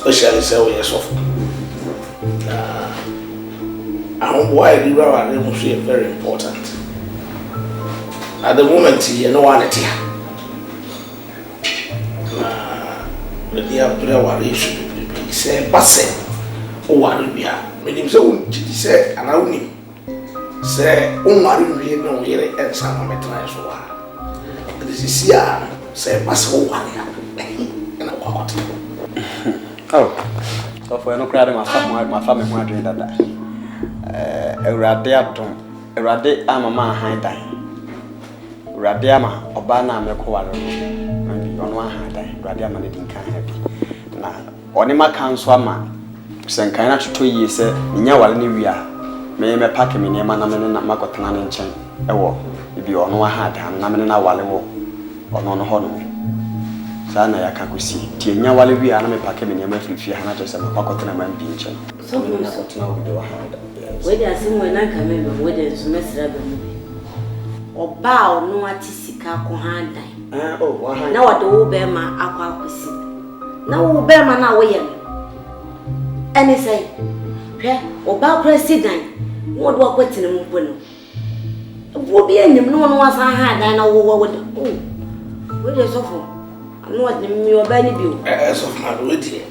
especially say we yes of. Why the rawa is very important. At the moment, you know what it is. The dear prayer should be say, passe, or worry me. Meaning so, say, and I only say, oh, worry me, no, here, and some of my tries. This is here, say, pass, oh, worry, and I walk. Oh, so for no crowd, my family want to do that. Erade ADOM, Erade ama han dan. Erade ama oba na amekoware no. Mbi ono han dan. Erade ama ne din kan ha bi. Na oni maka nso ama senkan na toto yi se nya wale ne wi a me pack me ne ma na me na makotena ne nchen ewo bi ono han dan na me na wale wo ono no ho no. Sana ya kakusi tie nya wale wi a na me pack me ne ma fifi ha na je se makotena ma bi nchen. So me na kotena wo do ha da. Where there are when I come in, where there's a mess or bow no artistica cohanda. Oh, now at the old Berma aquaquisi. Now, Berma now way. And he say, or bow president, what walk with in the moon. Would be any no one was I had, I know what would. Oh, where is awful. I'm not the mere Benny Bill. As of my witty,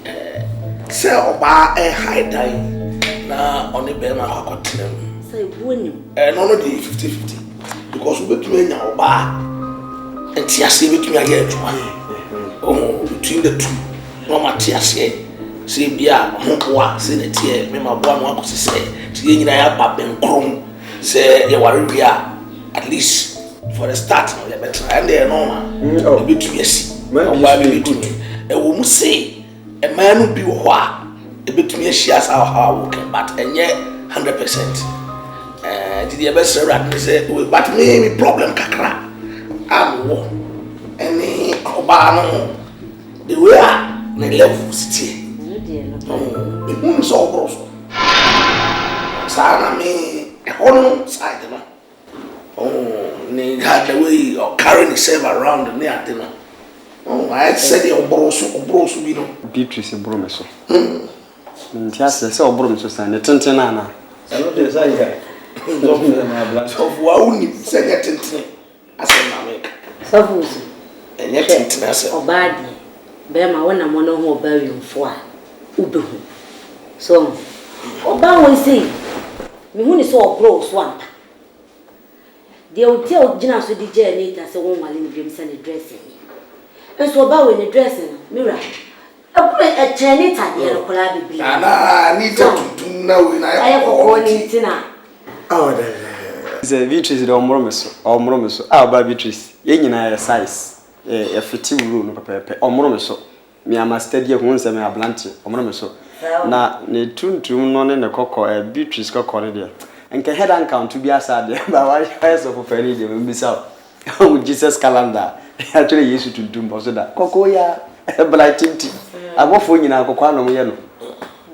sell bar a high dime. Na only Bema Hakotin. Say, winning. And only 50-50. Because we bet me now bar and Tiasi between a year to one. Oh, between the two. No Matiasi. See, Bia, Honqua, say the tear, Mema Boan was to say, Tina Pap and Chrome, say, you are at least for the start of the better. And they are normal. Between us, between me. A woman say, a man will be what. A bit me shares how working, but and yet 100%. Did the best rat say, but me problem kakra. I'm war. Any obano the way the level city. Oh, the moon so gross. Sana me a honor side. Oh, they had the way of carrying itself around the near dinner. Oh, I said the obroso, you know. Beatrice and Bromeso. Ntiase se obrum so san ne tenten ana eno de sai ga so wa uni se ga tenten ase na make so fusu enye tenten ase obadi be ma wona mo no ho oba wimfo a ubehu so oba won sei me hu ni so obro so ampa de hotel gina so di je ni ta se won wale ni biem se ne dressing enso oba we ni dressing mira a Chinese idea of collaborating. I need to know when I have a oh, there's a Beatrice or Moromeso. Our Beatrice, Yenina size, a fitting room, Papa, or Moromeso. Me, I must study once and I blanch or Moromeso. Now, ne tune to none in a cocoa, a Beatrice cocoa there. And can head and count to be a sad, but why eyes of a penny will be so. Oh, Jesus calendar. Actually, used to do most of that. Cocoa, yeah, but I think. I'm offering you now, Coquano Yellow.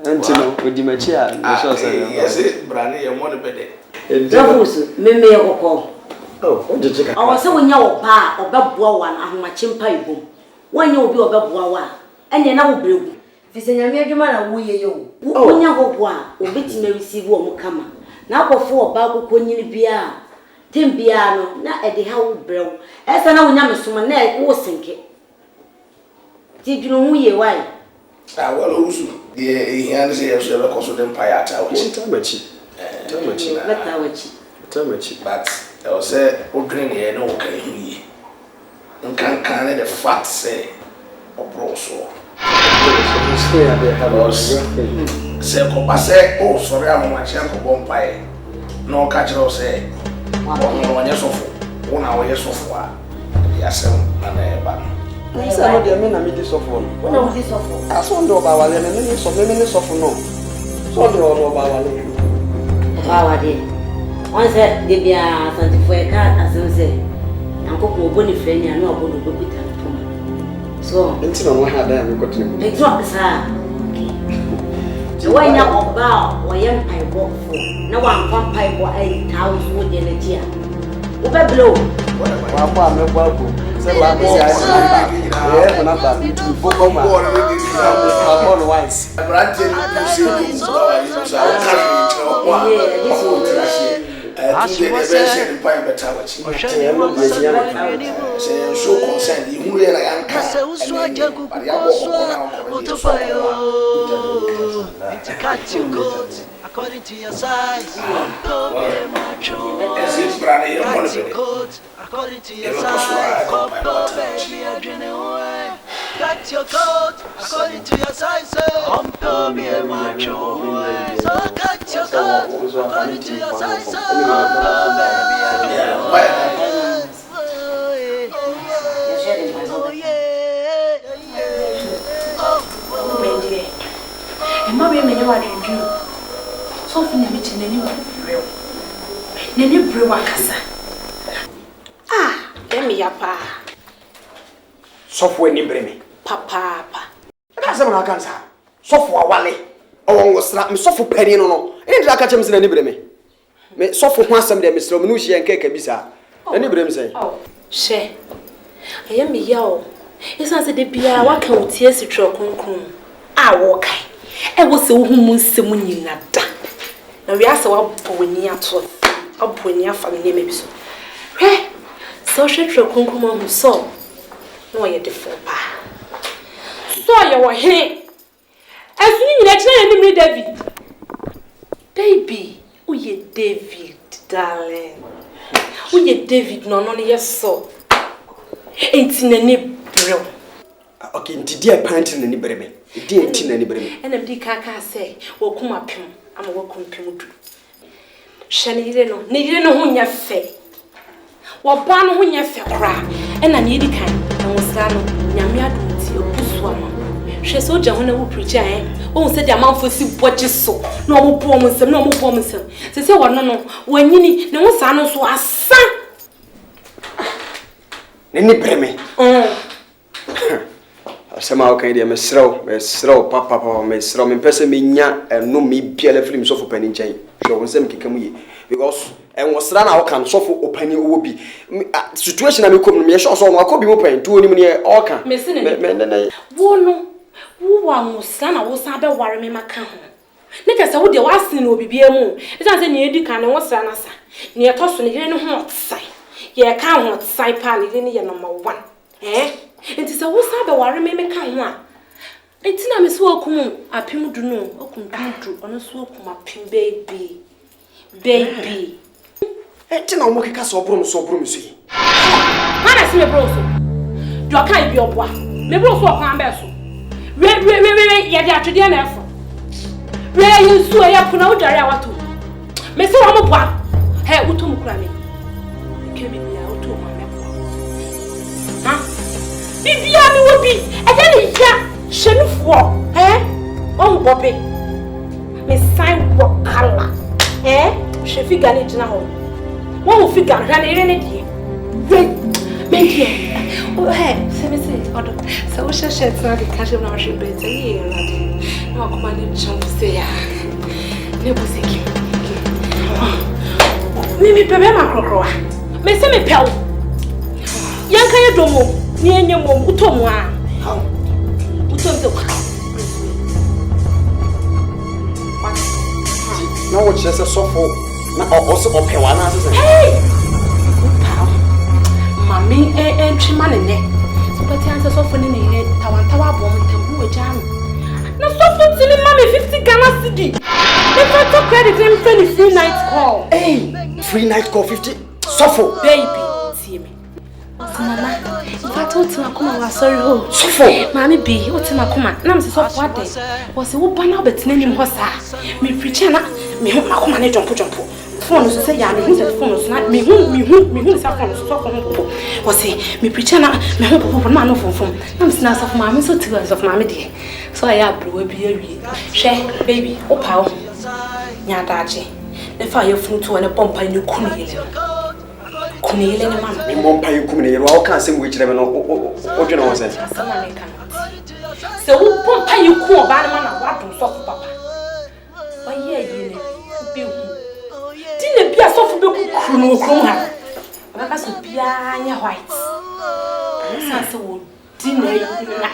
Until with the mature, yes, Brandy, and one better. Doubles, Meme or call. Oh, did you? I was so when you're bar or Babwa one, I'm my chimpai boom. When you'll be a Babwa, and you know, blue. If a major man, will you? When you hope one, or betting may receive one come. Now before Babu Queen Bia, Tim Biano, not at the how bro. As I know, Yamasuma neck was sinking. Did you know who you why? I will lose you. He hands here, so the cost of the empire towers. Tell me, but I was say, oh, green here, no, can you? And can't the fat say, or broso. Say, oh, sorry, I'm my champ of bonfire. No catcher or say, one years of 1 hour years of war. Yes, and I said, I mean, I made this of one. When I was this awful, I saw no Bawa and minutes of minutes of no. So no Bawa. Bawa did. Once said, they be a something for a cat, as I say. Uncle Bonifrenia, and no one will be done. So, until one had them, we got to it's not, sir. So, why now bow or young pie walk for? No one vampire or 8,000 wood in a year. Ubeblo. Papa, me babu. Say la mo ya na ba to boko ma. All once. Brandon, you see, so concerned, you really like according to your size. According to your size, cut your coat according to your size. So cut your coat according to your size. Let me yapa. Software ni breme. Papa. That's what I can say. Software wale. Oh, me software penny no. Any that catch me ni breme. Me software ho asem de me sro me no hie nkeka bisa. Any breme say. Oh, she. Aya me ya o. Isa se de bia wa kan otie sitro konkron. A wo kai. E wo se wo hu mu nsem nyina da. Na wi ase wa boni ato. Aboni afa me ne me biso. Hwe. Social sitro konkron hu so. No ye defo pa. So ye wo he. Asuni nyina kina ye ni David. Baby, who ye David, darling? Who ye David no yes so. Ain't in any bro. Okay, nti dia pant na ni breme. Dia nti na ni breme. And them kaka say, wo kuma pim, am wo kum pim du. Shani no, ni no hu nya fe. Wo ba no hu nya fe kra. E na ni di kan, na wo sa no, nyame adom ti obusu ama. Hwe so ja ho na wo preacher o se dia manfo si boje so na wo bo mo nsem na wo bo mo nsem se wo no wanyini na wo sa no so asa ni breme. Asema o kan dia mesrew papa mesrew me pese me nya eno me biala film so for pani nchen so wo nsem keka mu ye because en wo sra na wo kan so for opani owo bi situation na me kom no me sure so wo akobi mo pan tu oni mu ne o kan me wo no wo wa musa na wo sa be ware me maka ho ne kasa wo de wasin no bibia mu e san se ne edi kan ne wo sra na sa ne to so ne yire ne ho tsai ye ka ho tsai pa ne ne ye number 1 enti se wo sa be ware me meka ho a enti na me so akum apim du no akum du ono so akum apim baby enti na mo keka so brum so yi mana se me bro so do kan bi oboa me bro so kan be so we ya dia twede na efo we yinsu ya puna udare awato me se wo mo boa he uto mu kura me kemi ni ya uto mo me boa ha bibia mi wo bi e de ni ya hyenufo on bobe me sign wo kala she figure ni jina ho wo figure hwa na ire ne die we me die oh se me se odo se wo sheshe tna ke kaje na shi bete ye radi na ko mali jump se ya ne busiki mi bebe makrokroa me se me pew yanka ye domo ni enye mom utomu a utomze kwa na wo chese sofo na oso opewa na asese mami entry ne so pati anse sofo ni ne tawantawa abom ntambu ejano na sofo tini mami 50 Ghana cedi ne photo credit him free night call free night call 50 sofo baby see me mama ifata utima kuma wa sorry ho sofo mami bi utima kuma na mse sofo ade wose wo bana obetina nim ho sa me preacher na me ho makoma ne jump phone so say ya me hu say phone so na me hu say phone so phone popo wose me preacher na me ho popo na no phone na mse na sofo mami so tiwa sofo mami de so ya bro bi awie hwe baby opa nya daje ne fa ye funu to ne pompa ne kunile ne mama me mompa ye kumine ye ro ka asem we kire me no o dwena wo se asama ne kan se wo pompa ye ku oba ne mana wa dum sofo papa wa ye yi ne bi hu ti ne bia sofo be ku kru no kru ha Because Pianya white. So dinner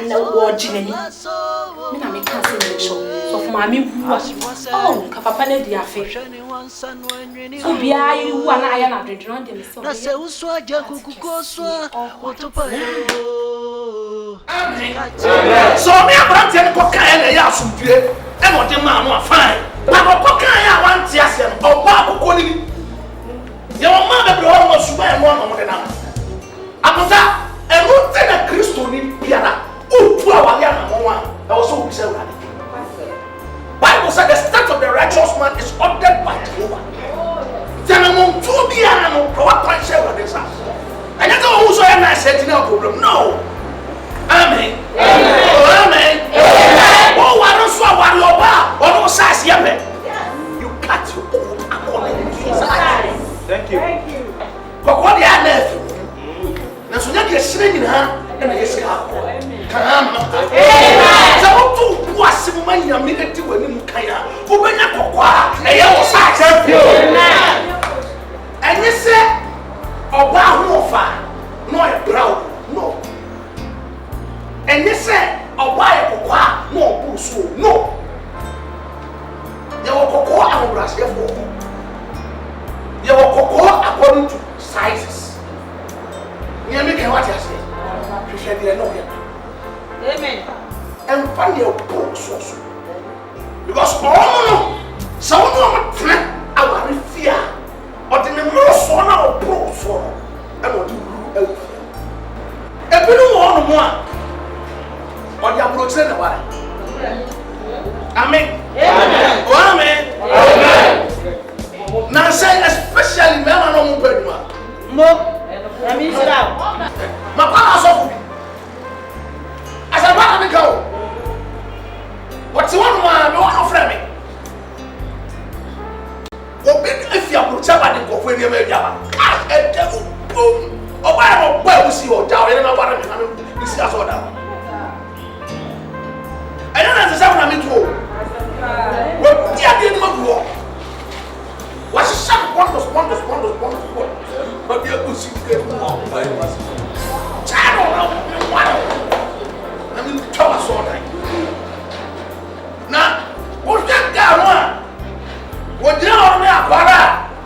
na wajinani. Mina me can't say show. So for mommy oh, papa na di afe. So bia you wana aya na dwendwen on dem so. Na se uswa je kukukoswa otopa. So me abrantie ne kokan na ya asumdue e no de ma no afan. Na kokan ya wanti ase no oba akoko ni. Ye o ma be bro mo suba e mo no de na. Akosa e no te na Kristo ni biara. Utu awale na mo wa. E wo so bi se wura. Bible said the steps of the righteous man is ordered by Jehovah. Tenamon to be an what I share with this house. I don't know who's so nice no problem. No. Amen. Amen. Oh, I don't swear what you are. Or no size yape. You cut your own according to your size. Thank you. But what they are left. Now, so you're sitting in her and I say, come. So, to was a man, you're making to when you can. Who been a cocoa? A yellow size. And you say, oh, wow, no, a brown, no. And you say, oh, why a cocoa, no, busu, no. You were cocoa and brass, therefore. You were cocoa according to sizes. You make what you say. You said, you know, amen. And find your books also. Because all someone friend, our fear. But in the most one of pro for and what you do. If you don't want more, but you approach the water. Amen. Amen. Amen. Amen. Now say especially men are no more. No. I mean, sit down. My father saw me. As I want to go. What's one man? No one friend me. If you approach somebody, go for your baby. And devil, boom. Oh, I don't know where we see your down. I don't know what I mean. This is all down. I don't understand what I mean to. Well, yeah, didn't go. What's a sharp wonders. But you're good. Child, I mean, tell us all that. Now, what's that guy? What you know,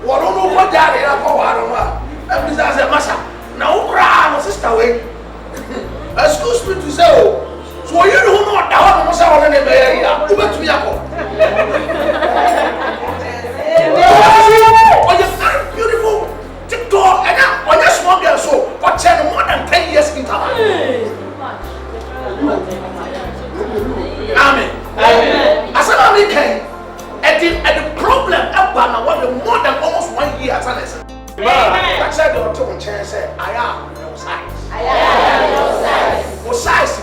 what don't know what that is about. That is as a master. Now, my sister, wait. Excuse me to say, so you don't know that one was our name. Who went to Yako? Oh, you're very beautiful. TikTok, and now, when you're small girl, so, but 10 more than 10 years in time. Amen. Amen. As I came. And the problem about what the more than almost 1 year as an lesson. I said the two chance said, I am no size. I am no size. What size?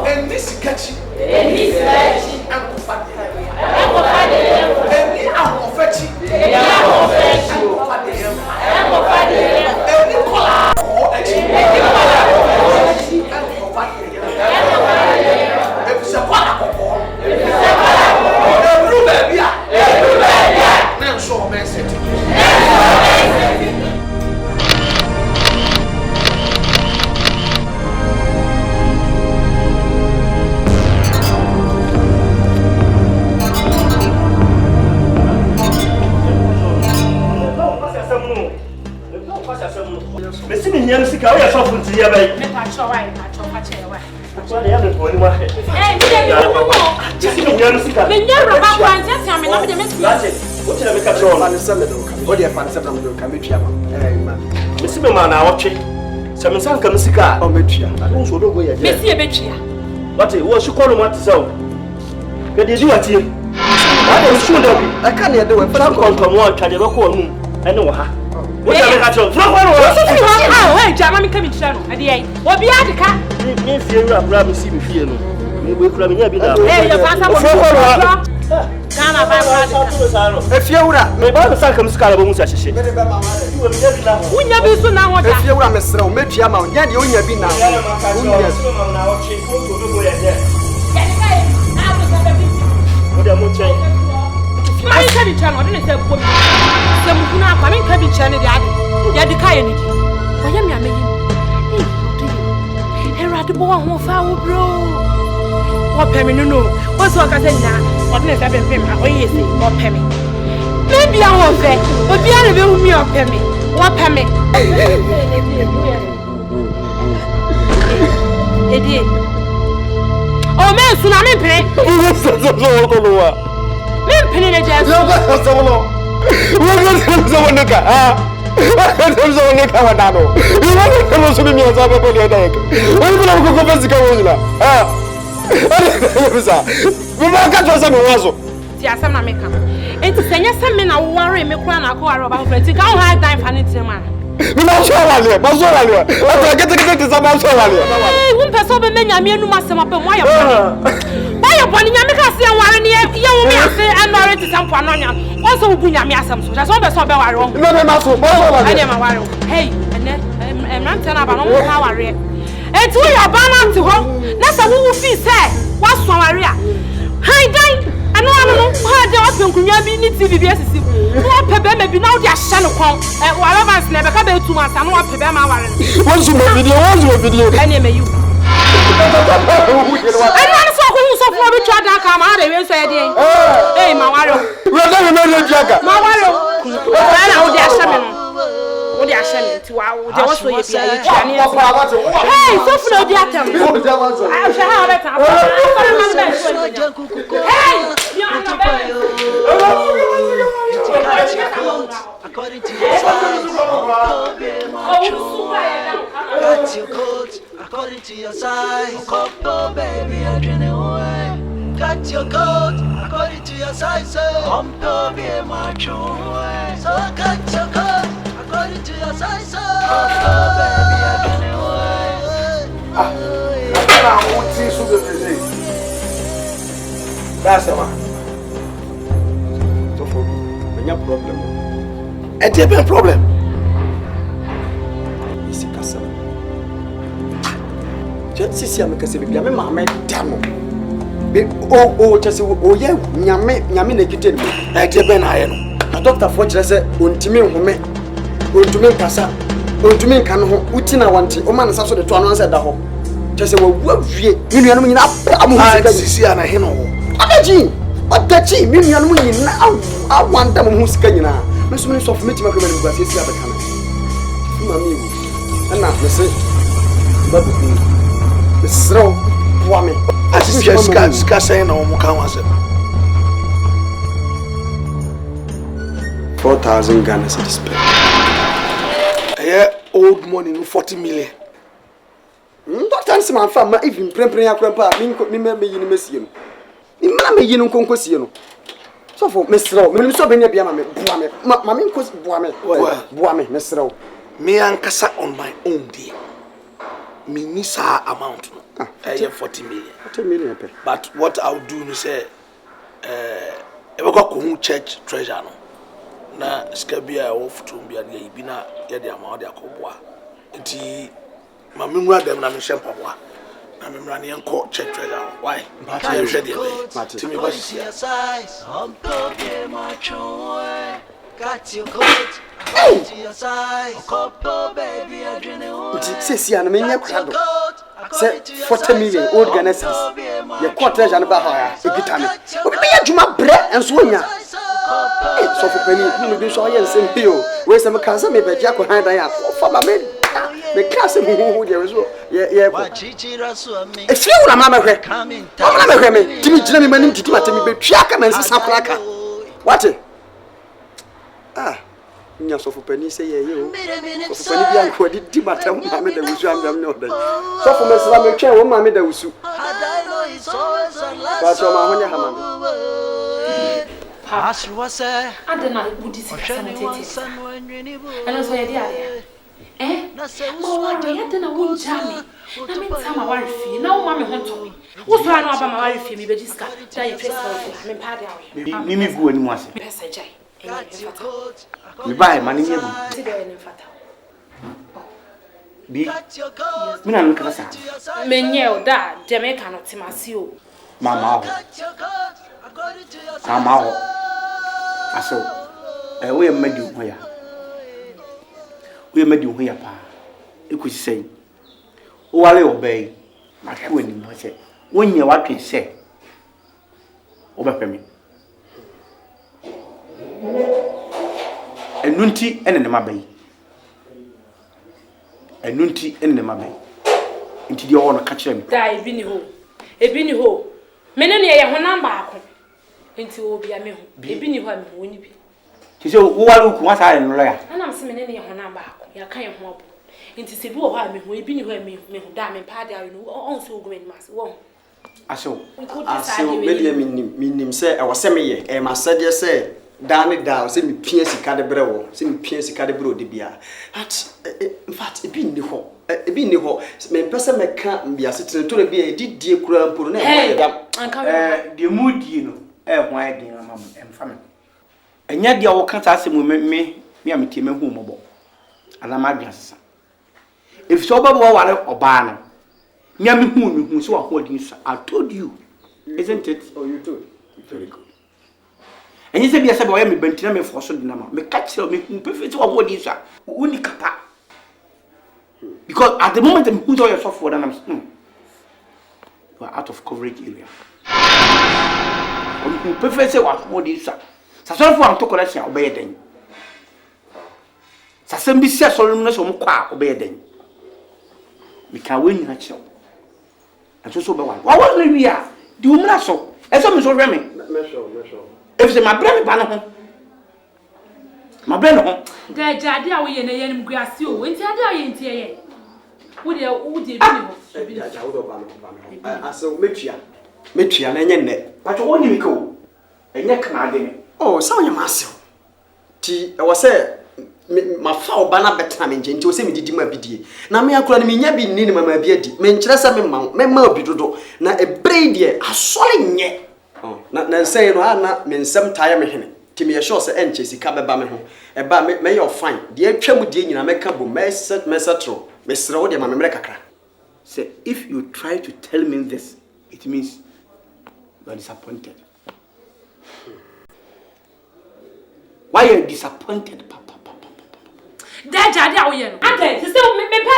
And this catchy. And this catchy. And confetti. And the confetti. If you were me ba sa kam skala bo musa hihye unya bi so na hoda if you were me srew me tua ma unya de unya bi na unya chan o de say bom se mu kuna kwa me ka bi chan de ade ya de kai ni di o ya mi ameyi Erade bo wa ho fa wo bro wo pemi no wo so ka say na o de say pem o ye say wo pemi me bia wo fe obi a be hu mi o pemi wo pemi Edi o me suna me pere so ko lo wa me pere le jesu yo ba so lo wo so wo ka so wo ka wa da no yo ba so mi so ba ko le da ke wo ko ba zika wo la bisa me ba ka to so me wo so ti asem na me ka enti senya sem me na wo ware me kura na ko ware ba frenti ka ho hard time fa ni tema mi na so wale ba so wale o to get sa ba so wale won person be menya me enu masem apa mo ayo boni nyame ka se ware ne ye wo me ase anore ti sampo anonya wo so bu nyame asem so so be ware wo no me ma so ba so wale ani ma ware hey ene man tell about no ka ware enti wo ya ba na ti ho na se wo fi se wa so ware a hi dai ano ha de wa penkunya bi ni TV bi asisi wo pebe me bi na wo de ahye no kon wala ba se na be ka be tu asa no wa pebe ma ware won su mo video ani me you ani so ko so fo bi twa dan ka ma de we so e de ma ware we da me le jaga ma ware na wo de ahye me no wo de ahye me ti wa wo de wo so ye bia ye twa ni hey so fo na di atam ah sha ha be ta hey according to your size, got your coat according to your size. Oh baby, I drain away. Got your coat according to your size. Oh baby, my away. So I got your coat according to your size. Oh baby, I drain away. That's the one. So for me problem. A different problem. Isi kasa. Sisi amekase bibia me mama damo. Be chese o ye nyame na kite ni. A different aye no. Na doctor for chese se ontimi nhome. Ontimi kasa. Ontimi kan ho uti na wanti. O man sa so de to anu ansa da ho. Chese wo wie. Ni nuanu nyina amu sisi ana he no. Adaji. Odachi mi nuanu nyina awanda mu husika nyina. Me so me so for me tima kwema ni gwa sisi abeka na. Fuma mi wu. Na me se babu Sro boame asisi ska saying no mo kan wase 4,000 Ghana cedis per. Old money no 40 million. Doctor Nsi fa ma even prempren yakrampa mi me yi ni mesie no. Mi ma me yi no konkosie no. So for me sro me so be ne bia ma me boame ma me nkosi boame me sro. Me ankasa on my own day. Me nisa amount no. 40 million. 40 million per. But what I'll do is say e go ko church treasure no. Na skabia of tumbia dey bi na ye dey amount dey akoboa. Nti ma me nwura dem na me shempa boa. Na me nwura ne enko church treasure. Why? But I share dey. To me go see size. Got your coat according to your size. Oh baby, I drain away. Sisi ana me nya kwado. Say 40 million old Ghana cedis. Ye court treasure na ba ha ya ebita me. Obi be adwuma bre enso onya. So for penny me bi so ye nsem bi o. We say me kan say me be gya ko han dan ya. For ba me class me hu de so ye ko. E fi wura ma me hwe. Ma me hwe me. Timi gina me manim titi mate me be twa ka man sisa plaka. What? Nya so for penny say ye o. So penny bi an ko di matam ma me da wusu am no da. So for me sala me twa wo ma me da wusu. Ba so ma honya ha ma me. Pass was a adena wudi sika sanitete eno so ye dia mo wa de adena wo jami na me ntama ware fie na wo ma me ho to me wo so anu aba ma ware fie me be diska da ye press for me pa de awe mimi gu ani mu ase pesa jai mi bai mani nyebu ti de ne fata bi mina no kasa menye o da Jamaica no timasi o mama ho mama ho Aso, we made you here. We made you here, pa. You could say, oh, I obey. My queen, I said, when you what you say, over me. A nunti and the mabe. A nunti and the mabe. Into the honor catch them. Die, Binny ho. A Binny ho. Many a honamba. Into Obi, I mean, Binny ho, when you be. She said, who are you, what I am lawyer? And I'm seeing any honamba. You can't mob. Into Cebu, I mean, we Binny ho, me, damn, and party, I know, also going mass. I saw meaning say I was semi a my said yes say Danny down, send me PNC cadebro, send me PNC cadebro de bia. In fact, it being the hole, it being the hole, may person may can't be a sitting to be a dear crumb put the mood, you know, why dear mamma and family. And yet the old can't ask him me a team whom and I'm my guess. If so, or banner. Nyami who so holding I told you, isn't it? Oh, you told. Very good. And you said, yes, I am a bentina for so dinner. Me catch me perfect to avoid this. Only kapa. Because at the moment, I'm put all your software and I'm you are out of coverage area. You perfect say what this. So I'm talking about obey then. Sasembi says solemnness on qua obey then. We can win natural. And so be one. What was we are? The woman so. And some is already. Measure. If it's my brain, my brain home. The Jadia, we in a young grass, you went to the would you I saw Mitria, and Yen, But only go. And yet, can oh, so you must. T. I was say. My foul banner better than to say me did my BD. Now, me, I couldn't mean be near my beard. Men Chessa member be dodo. Now, a braid ye, a solid yet. Oh, not say no, not mean some time me. Timmy assures the enches, he come about me. A bar may you find. Dear Chemudian, I make up messatro, Mr. Rodia, my America. Say, if you try to tell me this, it means you are disappointed. Why are you disappointed, Papa? That Jadia, we are. Okay, still me pa.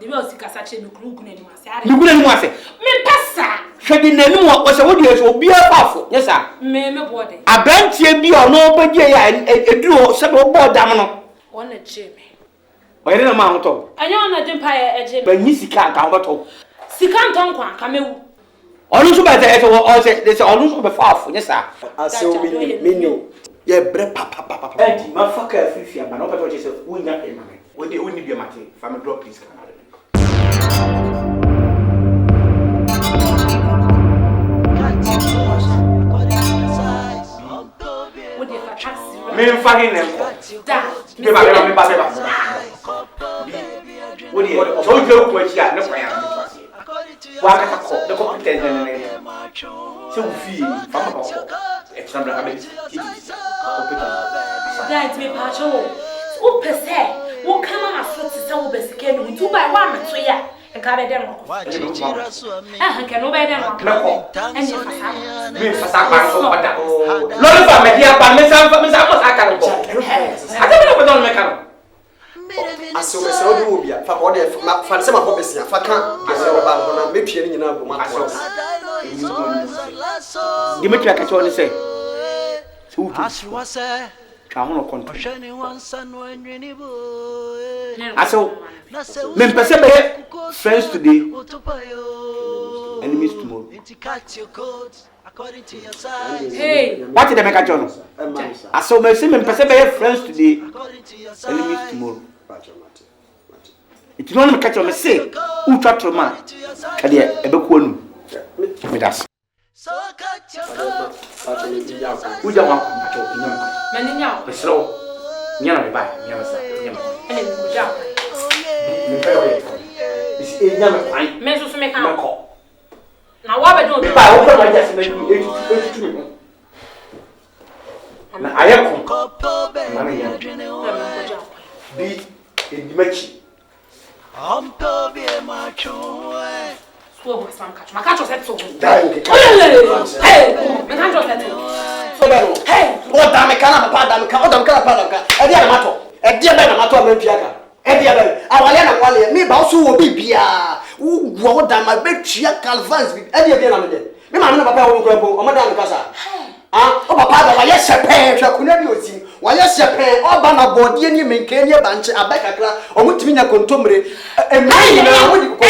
The music as such a look in my side. You couldn't want it. Me passa. Shedding the new was a wood, will be a powerful. Yes, sir. Me body. A bench here be or no, but yeah, and a duo several board damn. One a Jimmy. Why didn't amount of? I know not empire a Jimmy. But Missy can't have at all. Si can't on come. Also, better or say there's almost be powerful. Yes, sir. I saw me. Yeah, bre papa. Eddie, my fucker, Fifi, but not what you say. We not a man. When they only be a matter, family drop, please come out. Me fucking them. Give my baby. What do you so you go to a no prayer? Why can't I call the competence? So feel from example, I mean, That me pacho. Who per se? Who come on a foot to sell basic and do by 1 to ya and carry them. I can obey them. And you for some Lord, if I'm here, but Miss I can't go. I don't know what I I saw Mr. Rubia for order for some of this. If I can't get about maybe any number of my Dimitri, I can say. I saw men friends today, enemies tomorrow. Hey, what did I make a journal? I saw men friends today, enemies tomorrow. If you want to catch on the say, who try to man, Kadia, a book one with us. Who don't want to slow. Never buy, never say, and good job. This is never fine. Measures to make a call. Now, what I don't do, I open my desk and I am be in Mechi. Some catch my catch was at so. Hey, hey, O da me kana papa da me ka. O da me kana papa da me ka. E dia na mato. E dia be na mato amantua ka. E dia be. Awale na wale. Me ba so wo bibia. Wo da ma be tua calvans bi. E dia be na me de. Me ma me na papa wo nko po. O ma da me ka sa. O papa da wa ye shepe hwa kuna bi osim. Wa ye shepe o ba na body ni menke ni ba nche abekakra. O mutimi nya kontomre. Emi na wo di ko.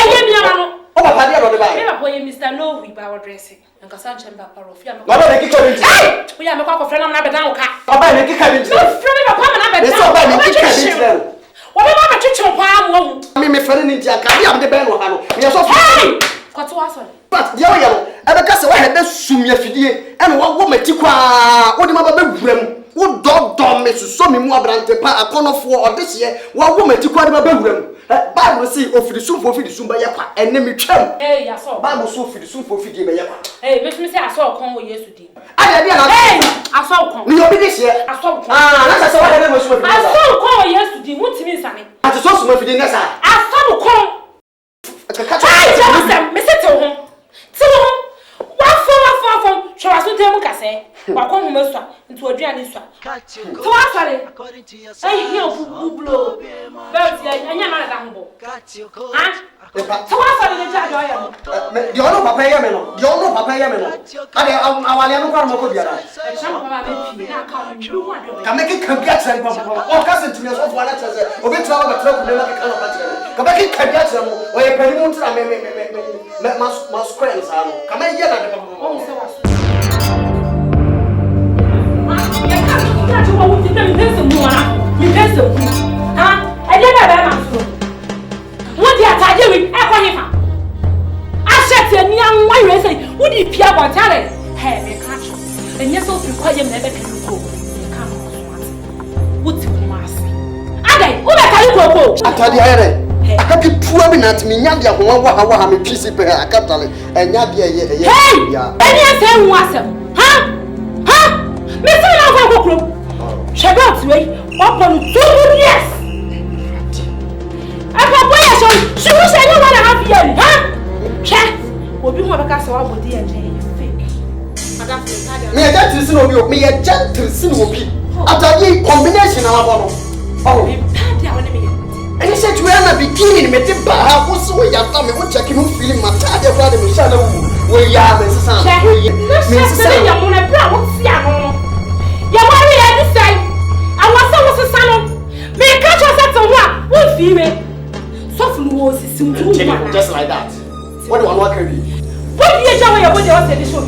O papa dia do de ba. Me ba boy Mr. No we ba dressing. Nka sa chemba parofia me. Baba me kika binti. O ya me kwa friend na be dan ka. Baba me kika binti. Friend me papa na be dan. Baba me kika binti. Wo be ma twetwe kwa mo. Me friend ni ntia ka dia me de ben no ha no. Me so hey! Kwato aso. But dia wo ya no. Ebe ka se wa he be sumia fidie. E no wo mati kwa. Wo de ma ba bewuram. Wo dodom me so me mu abrante pa akonofo odehye. Wo mati kwa de ma bewuram. Bible say ofidi sum ba yakwa enne me twam. Eh ya so. Bible so ofidi sum ofidi ba yakwa. Eh me say aso kon wo Yesu di. Ade dia na. Eh aso kon. Ni obi dehye. Aso kon. Na say wa he be sum ofidi. Aso kon wo Yesu di mutimi nsane. Ati so sum ofidi na sa. Aso kon. Ai Joseph me say te ho. Te ho. Wa hwe aso temu kase. Wa kon hu mesua nti oduane sua. To asare. Eh here bubulo. But anya na da humbo. Ha? To asare le jajo ya mo. Di ono papa ya me no. Di ono papa ya me no. Ade awale no kwa mo ko biara. E chama papa be pi na ka mu hu ade. Ka make ka bia tren papa. O ka se tumi so fo ala tse. Obi twa ba tra ku de na ka no pa tse. Ka make ka bia tren mo. O ye pani mu ntra me mas square sa no. Ka me ye na de papa. O se wa so. Ya ka wo ti dem pese mu wana. Mi pese mu. Ha? E de na ba ma so. Wọ́n di àtàjẹ́ wí ẹ̀kọ́ yìí fà. Aṣẹ́tì ẹni àwọn ìrẹ́ sẹ́yìn, wọ́n di ìpì àbọ̀ tẹ́lẹ̀. Ẹ̀ẹ̀mí káàtó, ẹ̀yẹ́ sọ fi kọ́ yẹn mẹ́bẹ̀ kẹ́lú kò. Ẹ̀ka àwọn ọ̀sùn àti. Wọ́n ti kún wá sí. Adé, ó bẹ̀ kárí kòkó. Àtàdé ayẹrẹ. Akaki tuwa bi na ati mi nyadi ahoma wa ha me twisi pe akatale. Enyadi eye. Hey! Ẹni ẹsẹ̀ ń wá sẹ̀. Ha? Ha? Mi sí mi náà fọ́ kókòrò. Ṣẹ̀dá ọ̀tún wẹ̀ ọ̀pọ̀ ní 2 years. She was saying you want to have you, huh? Check. Will be more because I would be a fake. Me a gentle sin of you, me a gentle sin of you. After the combination of our oh, and he said, we are not beginning, me the bar, what's the way you tell me what you're feeling my time, you're running me shadow. We are Mrs. Sam. Mrs. Sam, you're on a brown, what's Yamo? You're worried at this side. I was a son. Me catch yourself on what female. Just like that. What do I want to carry? What do you tell me about your show?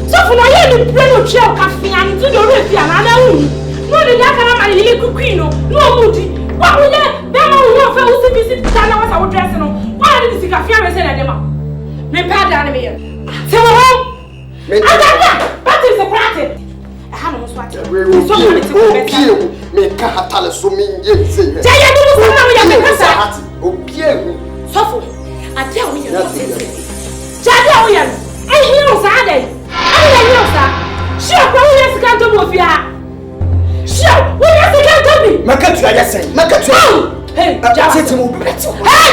So for now, you bring a chair coffee and do the roof and another room. No, the Yakama and you could queen, no moody. What will you? Then I will go to visit Tana was our dressing. Why did you see a few and send a demo? Me pad down me. Tell home. That is a practice. I have almost watched it. Me can't tell us so mean. Sofo, I tell you, Jada, we are. I hear Saturday. I hear that. Sure, we can't do with you. Sure, we can't do me. Makatu, I say, Makatu. Hey, hey,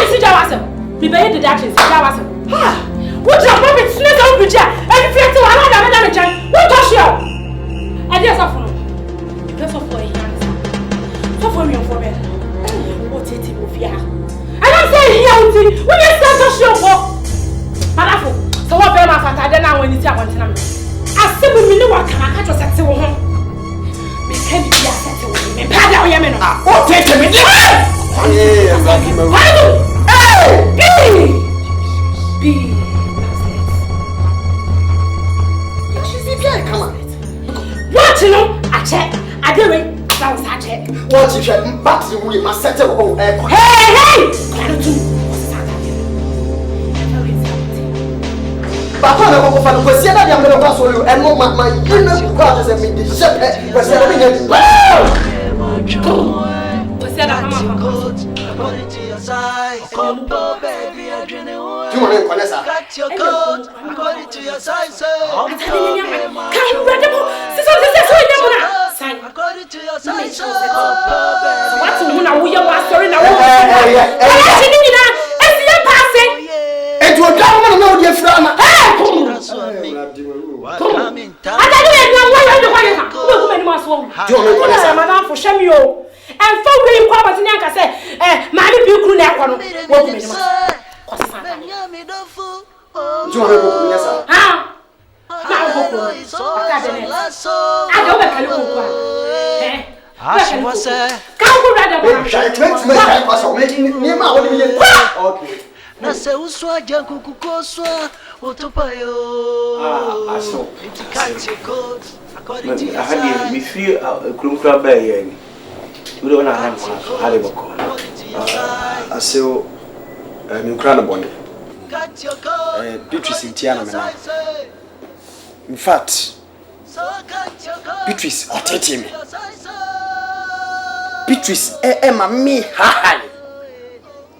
sit down. Be better than that. Ah, what's your moment? Snake out with you. Every friend to another man. What does you? I guess of no. That's of what he has. So for me, for me. What is it with you? I don't say here, we just start to show up. Madafo, so what better matter than now when you tell one time? I see me know what can I catch us at the home. Me can't be a set to me. Pada, we are men. Oh, take me. Hey, I'm back in my room. Hey, B. Come on. What you know? I check. I do it. What if you back to we must settle home? Hey! But I don't know if I see that I'm going to pass on you and no my inner God is me the shepherd was saying according to your size. Come baby, I drink it away. Got your coat according to your size. According to your size. What's the one we are story now? It will come on your friend. That's what I mean. John ko sa madam for shame yo. And for we kwa batini anka say maami bi kru na ekwa no. Wo ku me ma. Ko sa ta. John ko ko nyasa. Ha. Ma ko ko. Aka de ne. Aga ba kale ko kwa. Ka ko rada ba. Okay. Na se uswa jangu kukoswa utupayo. Aso. Itikati coat according to your Ahadi size. mi fi kurumkura ba yani. Wode wana han kwa hade bako. Aseo mi kra na bonde. Got your coat. Beatrice Ntiana me na. In fact, So got your coat. Beatrice otete me. Beatrice ma me ha.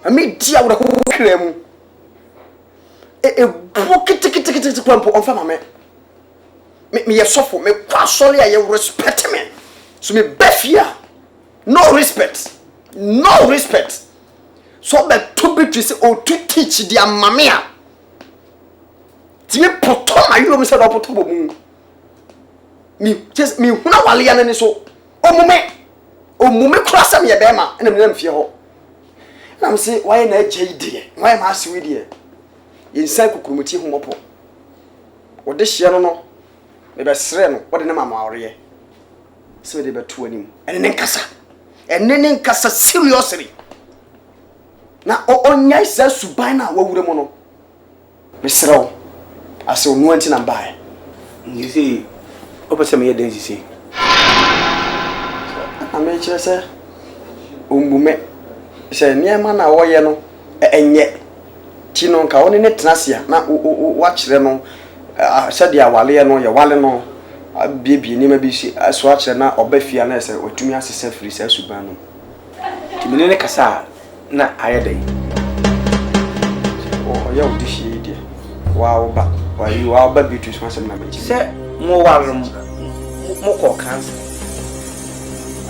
Ami dia wo ko kra mu. Bukiti kwampo onfa ma me yesofo me kwasole ya you respect me. So me befia. No respect. So be to Beatrice o to teach dia mamea. Ti me poto ma you me say do poto bo mu. Me huna wale ya ne so. Omume krasa me ye be ma na me na mfie ho. Na me say why na agye ide. Why ma ase we de. Yensan kukurumuti hu mopo. Wode hye no me be sere no wode ne mama awre. Se we de be to anim. Ene ne nkasa seriously. Na onyai sa suban na wawure mo no. Me sere wo. Ase onu anti na mbae. You see, opese me ye den sisi. Ame kire se ombume se niema na wo ye no enye tino nka woni ne tenasia na wa kire no sade awale no ye wale no biebi ni ma bi si so a kire na obafia na se otumi asese firi se suban no Timine ne kasa na ayedai. o ya odi shi die wa ba Beatrice ma sem na be Se mo warum mo ko cancer.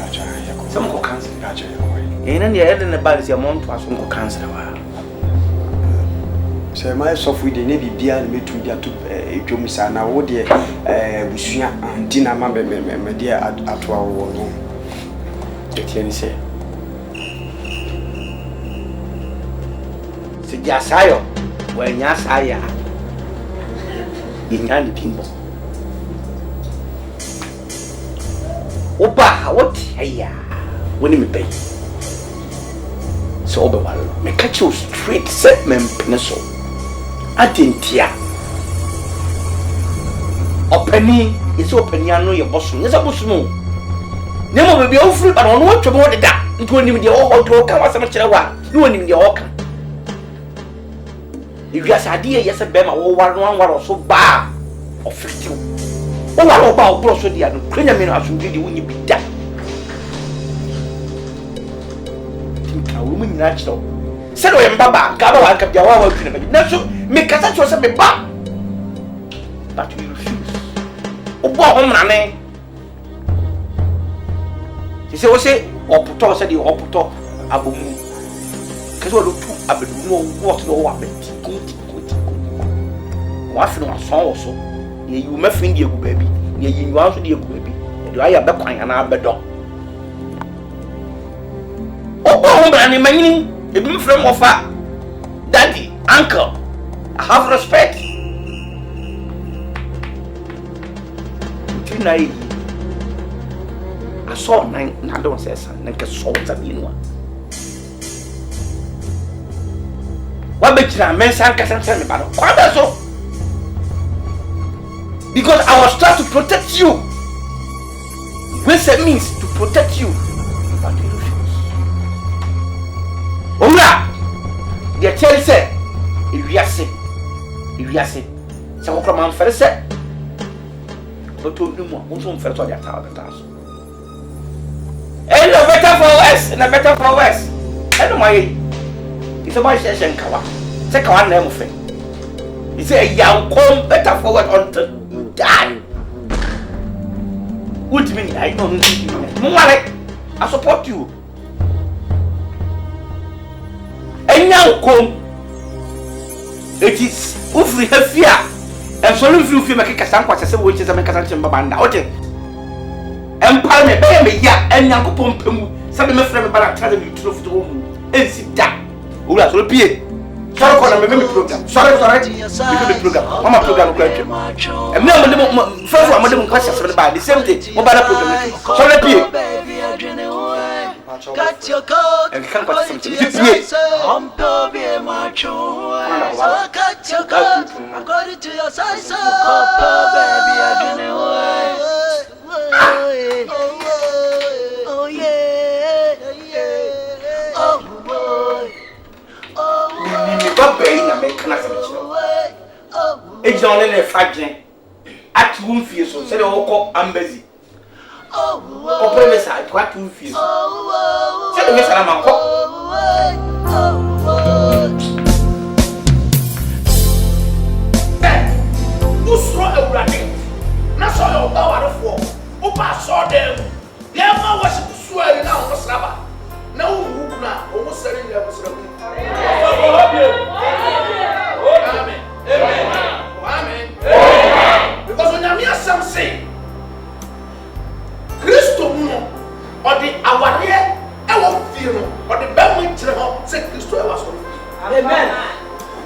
acha ya ko Some ko cancer. acha ya ko Ena ne yede ne ba se mo ntwa so ko cancer wa. se my software de ne bibia na metu dia to edwom sa na wo de busua anti na ma me de atoa wo no Etieni se. Se ja sayo, wa nya saya. Inyani timbo. Oba, what aya? Woni me pay. So oba walo. Me catch you straight set men peneso. Atintia. Openi, isi openi anu ye bosu. Nyesa bosu no. Nemo bebe o free but ono watwe mo deda. Nti onim de o do ka wasam kire wa. Ni onim de o ka. Iwi asade ye se be ma wo war no anwar so ba. Ofitiw. O war o ba o bro so dia no. Krenya me no asumdwe de wonyi bida. Tinka wo mu nyina kire. Se do ye mbaba ka ba wa ka bia wa twi na me. Na so me kasa cho se me ba. But you refuse. O bo ho mrane. Se wo se oputo se di oputo abomu keso lo tu abedu no what no wa beti wa fi no aso wo so ye yu ma fi ndi egu baabi ye yin wa so di egu baabi e do aya be kwan ana abedo o bo ho bra ni manyini e bi mfrem ofa daddy uncle I have respect tinai I saw nine don't say son nka so ta bi no wa be kira men san ka san me ba no kwa be so because I was trying to protect you which means to protect you but you refuse ora the tell say iwiase se ko kro man fere se but to do mo so fere to dia ta so and no better for us, and my it's a my session kawa. Take one name of it. He said, young come better forward until you die. What do you mean? I don't need you. I support you. And young come. It is Ufri fear. And so if you feel like a Casan, what I said, which is a Mechanism Babanda. Okay. Empire. pare me be me ya enyankopon pemu sabe me frɛ me bara tare me turo futo mu ensi da owura so pie sorry ko na me program sorry me program mama program ko atwam em na mo first one mo dem kwasha so ba the same thing mo ba na program sorry pie got your coat according to your size be macho got your coat according to your size baby adwene oh yeah oh boy ni ba be na me kana se chiro e jone ne fagyen ati wo mfie so se de wo kɔ ambazi o promesa ati wa tu mfie so se de me sara man kɔ usro awurade na so yo ba warefo o ba so dem ye ma worship suari na o sraba na o wu kuna o mo sare ni o sraba amen amen because when you some say Christo no or the aware e wo fie no or the be mo kire ho say Christo e wa so amen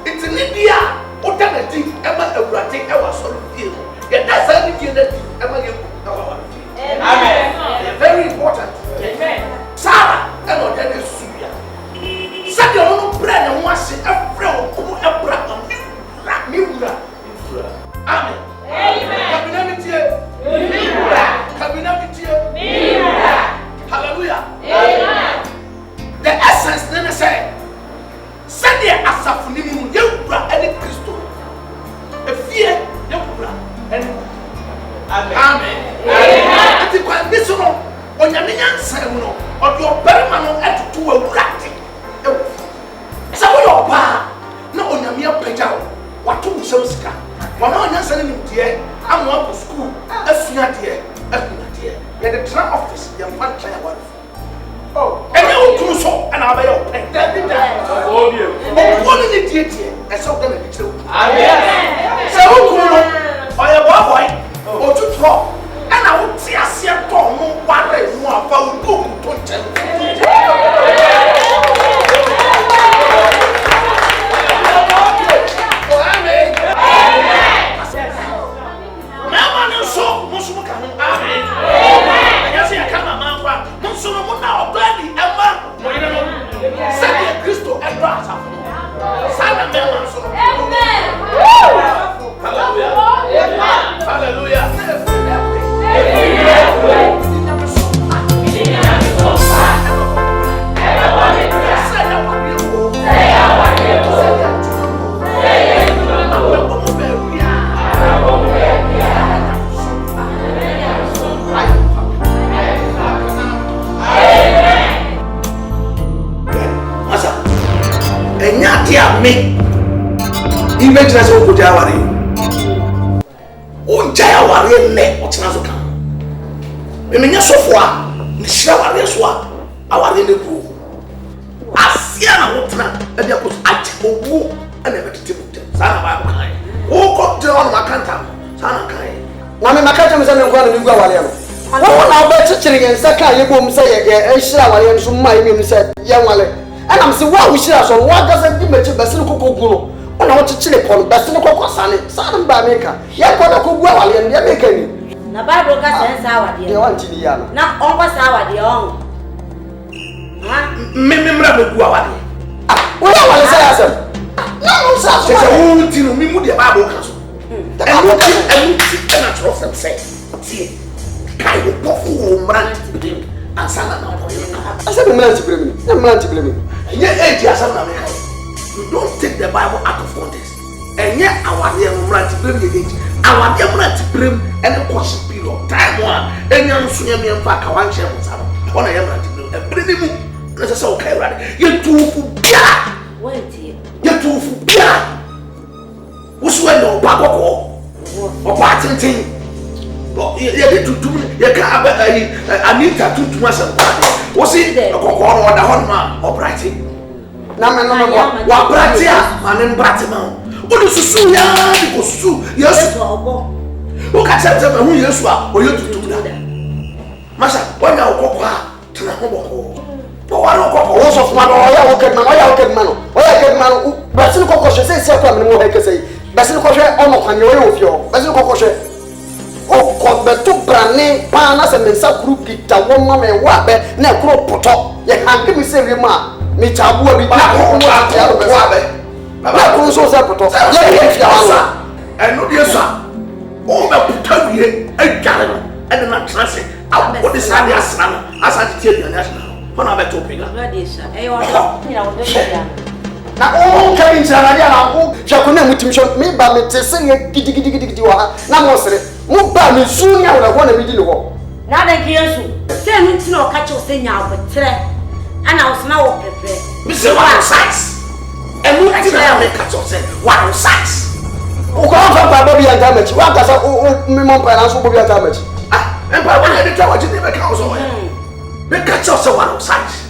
it's in dia o ta na ti e ma awurade e wa so fie no ye da sa ni fie na ti e ma ye ku wa fie amen very important amen Sarah e no dey suya sadi ono bread no ase every o e bra mi wura amen hallelujah amen the essence then say sadi asafuni mu ye wura ene Kristo efie ye wura ene amen ati kwa ndiso no onyame nyansa mu no odi obarima no etutu awurade sa wo yo ba na onyame apagya watu musika wana onyansa ne mtie amwa ko school afia de ye the tra office ye fan try award oh ene okunu so ana abaye o pen o bi o woni ne die e so ga na di kire amen se okunu no oye boy o tutro ana wo ti ase to no ware mu afa o ku to nche image na so kuja ware o jaya ware ne o tena so kan me menya sofo a ne hira ware so a aware ne bu asia na wo tena e dia ko achibobu e na betete bu sana ba ko kan o ko tena on makanta sana kan na me makanta me se me ko na ngu aware no wo na ba chichiri yensa ka ye bom se ye hira ware no so ma ye me se ye wale ana me se wa wo hira so wa ga se di mechi basiri kokoko no ona wo chichire pon basini kokko sane sane mba meka ya ko na ko gua wale ya meka ni na bible ka sense awade de wanti ni ya na onko sa awade on ha me mra be gua wale wo ya wale sa ya se na no sa so se wo ti no mi mu de bible ka so e na trust say see kai wo pofu wo mra ti ansana na ko asa be mra ti bremi na mra ti bremi ye eji asa na meka you don't take the Bible out of context. And yet, our dear Murati Brim, our dear Murati Brim, and the course period of time one, and young Sunyami and Faka, one chair was up. One I am Murati Brim, and bring him. Let's say, okay, right? You're too for Pia. Wait, you're too for Pia. What's when no Babo or Barton thing? But you need to do, you can't Anita to myself. What's it? A cocoa or the Honma or Brighty. Na me no wa bratia manem bratima o do susu ya di ko susu yesu obo o ka tete me hu yesu a o ye tutu da masha mo he kese bese ko hwe ono kwanye we ofio bese ko hwe o ko beto brane pa na se mensa kuru kita wo ma me wa be na kuro poto ye hanke mi se ma mi chabua bi na ko ya ro be na ko so se poto ye fia wa eno de so o be puta wie agare no ene na trase a de sa de asra no asa tie de na asra no na be to pega na de sa e o na o de ya na o ka insana dia na ko hwa na mutim sho me ba me tese ye gidi wa na mo sere mo ba me sunya wo na ho na mi di no na da ki yesu se nu ti na o ka che o se nya obetre ana o sna wo pepe mi se wa size enu ti na me ka che o se wa size o ko fa pa bobi anta machi wa ka sa o mi mo pa na so bobi anta machi ah empa wa de twa wa ji be ka o so wa me ka che o se wa size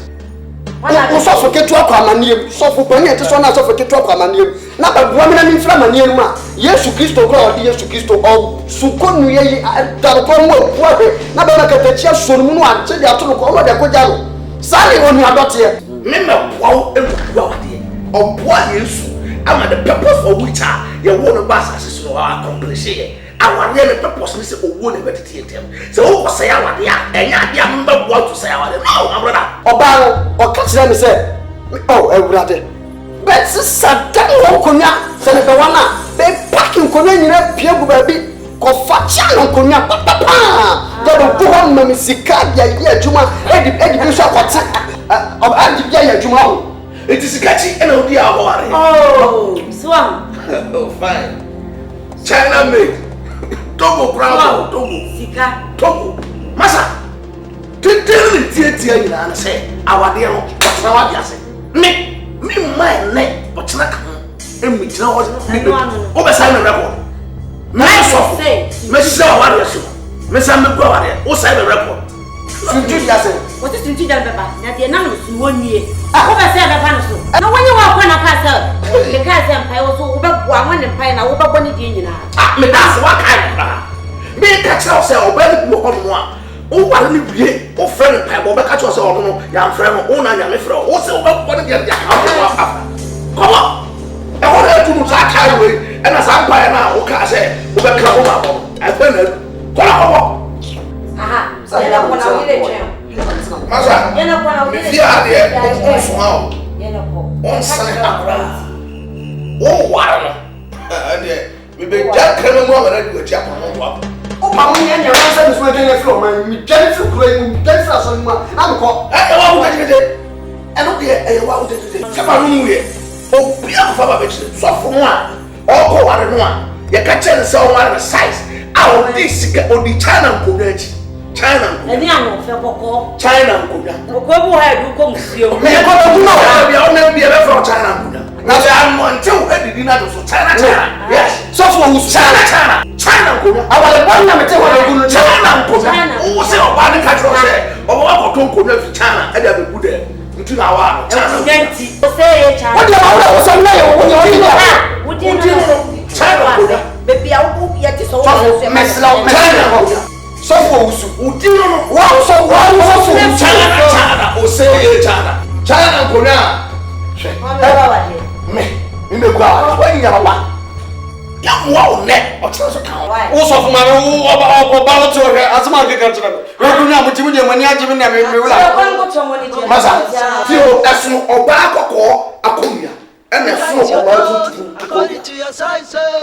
o so fo ketu akwa maniem so fo pani ete so na so fo ketu akwa maniem na ba bua me na mi fra maniem ma Yesu Kristo ko odi Yesu Kristo o suko nu ye dar ko mo bua be na ba na katachia so nu no ante de ato ko mo de ko ja no sale onu adote me me bua o bua wa de o bua Yesu ama the purpose for which ye wo no ba sa so accomplish ye aware the purpose ni se owo ne betete etem se wo ko say awade a enya de am ba bua to say awade no my brother oba no o ka kire me se oh ewurade bet satan wo konya se ne be wana be packing konya nyina pie gu ba bi ko fa cha no konya papa de do ko ma me sika dia ye adwuma edi bi so akote o adi dia ye adwuma ho eti sikachi ena odi a ho are oh swam oh fine China made Togo bravo Togo sika Togo masa tell tie nyina na say awade no otra wa dia say me mind ne otra kan emi tina ho o be say me record me so me say awade so me say me go awade o say me record sunju dia say what is sunju dia beba na dia na no su wonie o be say beba no so no wonye wa kwa na ka say me ka say mpai wo so wo be bua ho ne mpai na wo be boni die nyina ah me das wa kai na me ka tell say o be ni ko no a o wa ni wie o friend mpai bo be ka tell say o no ya friend o na ya me friend o say o be boni dia ya ka come on e wo na tu no sa kai we e na sa mpai na o ka say o be ka o ma bo e fe na ko la ko aha ya na ko na wi le chen masa ya na ko na wi le fi ade o so ha ya na ko on sane akra o wara no ade me be ja krema mo amara di wachi akon wa o pa mo nya nya wan se so de ne flo man mi twan flo kro mi twan flo so ma am ko e wa wo tete e no de e wa wo tete se pa no mu ye o bia ko fa ba be chi so fo mo a o ko ware no a ye ka chen se o ware size a o di sika o di China ko gachi China ko eni anu fe koko China ko ga ko bu ha du ko musio me ko do no wa bia o na bia be from China ko ga na se am until e di na do so China yes so fo wo China ko ga awale ba na me te wa gu no China ko ga o se o ba ni ka tro se o ba ko ton ko na fi China e da be gu de ntu na wa China genti o se ye China o de wa so na ye wo ni o ni wo di no China ko ga bebi a wo ya ti so wo so me sla me China ko ga so fo usu udi no wa so fo China o se ye China ko ga me me gwa wa nya wa ya mo ne o tro so kan o so fo ma o ba lo to he azuma ke kan tro we ku nya mo ti mo de mani aji me na me wula masa ti o esun oba akoko akonya ena esun oba tutu